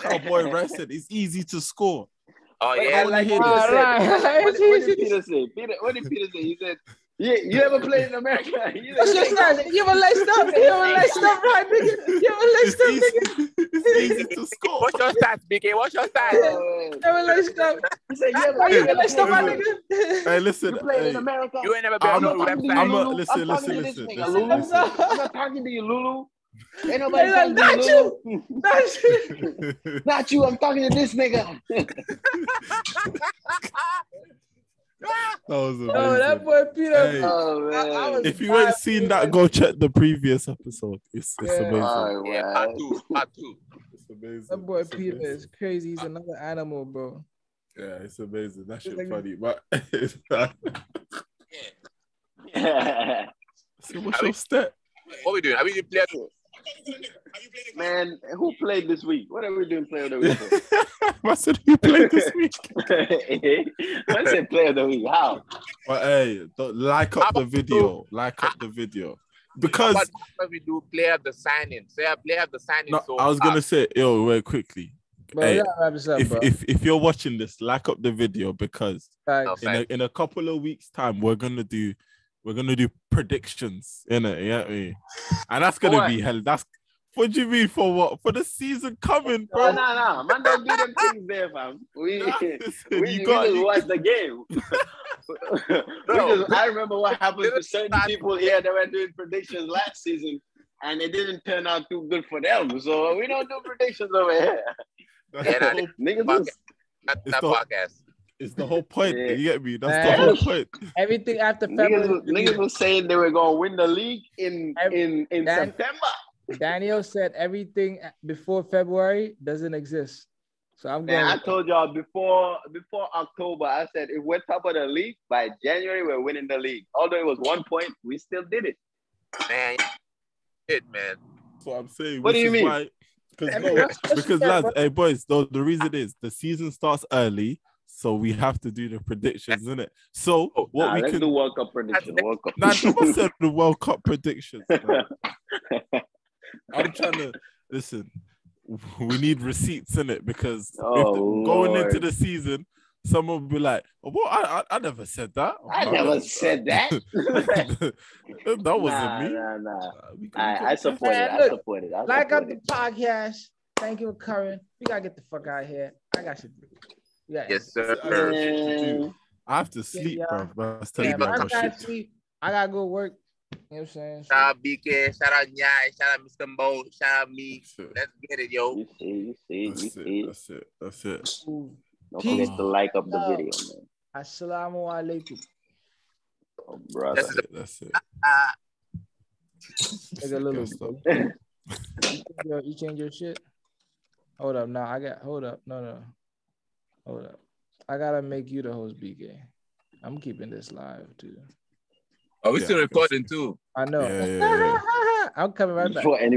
our boy Rice said, it's easy to score. Oh But yeah, like hear Peter this. said, what did Peter say? What did Peter say? He said, you ever played in America? What's your stats? You ever laced up? Right, nigga? You ever laced up, nigga? It's easy to score. What's your stats, BK? What's your stats? You ever laced up? He said, You ever laced up, my nigga? Hey, listen. You played in America? You ain't never been on the website. Listen. I'm not talking to you, Lulu. Ain't nobody Like, talking to you, not Lulu. you. Not you. I'm talking to this nigga. That was amazing. Oh, that boy Peter. Hey, Oh, man. I was if you ain't seen that, go check the previous episode. It's amazing. Oh, Yeah, wow. part two. It's amazing. That boy It's Peter amazing. is crazy. He's another animal, bro. Yeah, it's amazing. That shit like- funny, but so what's your step? What we doing? Are we doing player two? Man, who played this week? What are we doing player of the week? I said you played this week. I said player of the week. How? But hey, like up the video. Like up the video. Because How about we do player of the signing? Say player of the signing. no, so I was gonna say, wait quickly. Bro, Hey, we gotta wrap this up, bro. if you're watching this, like up the video because Facts. in a couple of weeks' time we're gonna do predictions, innit? You know what I mean? And that's gonna be hell. That's what do you mean for what? For the season coming, bro. No. Man, don't do them things there, fam. We just you watch the game. I remember what happened to certain people here that were doing predictions last season, and it didn't turn out too good for them. So we don't do predictions over here. Niggas podcast. It's the whole point. Yeah. You get me? That's Man. the whole point. Everything after February. Niggas was saying they were gonna win the league in September. Daniel said everything before February doesn't exist. So I'm going. Man, I told y'all before October, I said if we're top of the league by January, we're winning the league. Although it was 1 point, we still did it. Man, man. So I'm saying. What do you mean? Because lads, hey boys, the reason is the season starts early, so we have to do the predictions, isn't it? So what we let's can do World Cup prediction. World Cup. Nah, I said the World Cup predictions. I'm trying to listen. We need receipts in it because going into the season, someone will be like, "Oh, what? I never said that. I never said that. That wasn't me." Nah. I support it. I support it. Like up the podcast. Thank you for coming. We gotta get the fuck out of here. I got shit to do. Yes, sir. I have to sleep, bro. But I gotta sleep. I gotta go work. You know what I'm saying? Shout out BK, shout out Nyai, shout out Mr. Mo, shout out me. Let's get it, yo. You see. That's it. Don't forget to like up the video, man. Assalamu alaikum. Oh, brother. That's it. Take a little. You change your shit. Hold up, now hold up. No. Hold up. I gotta make you the host, BK. I'm keeping this live too. Oh, we still recording too. I know. Yeah. I'm coming right back. For any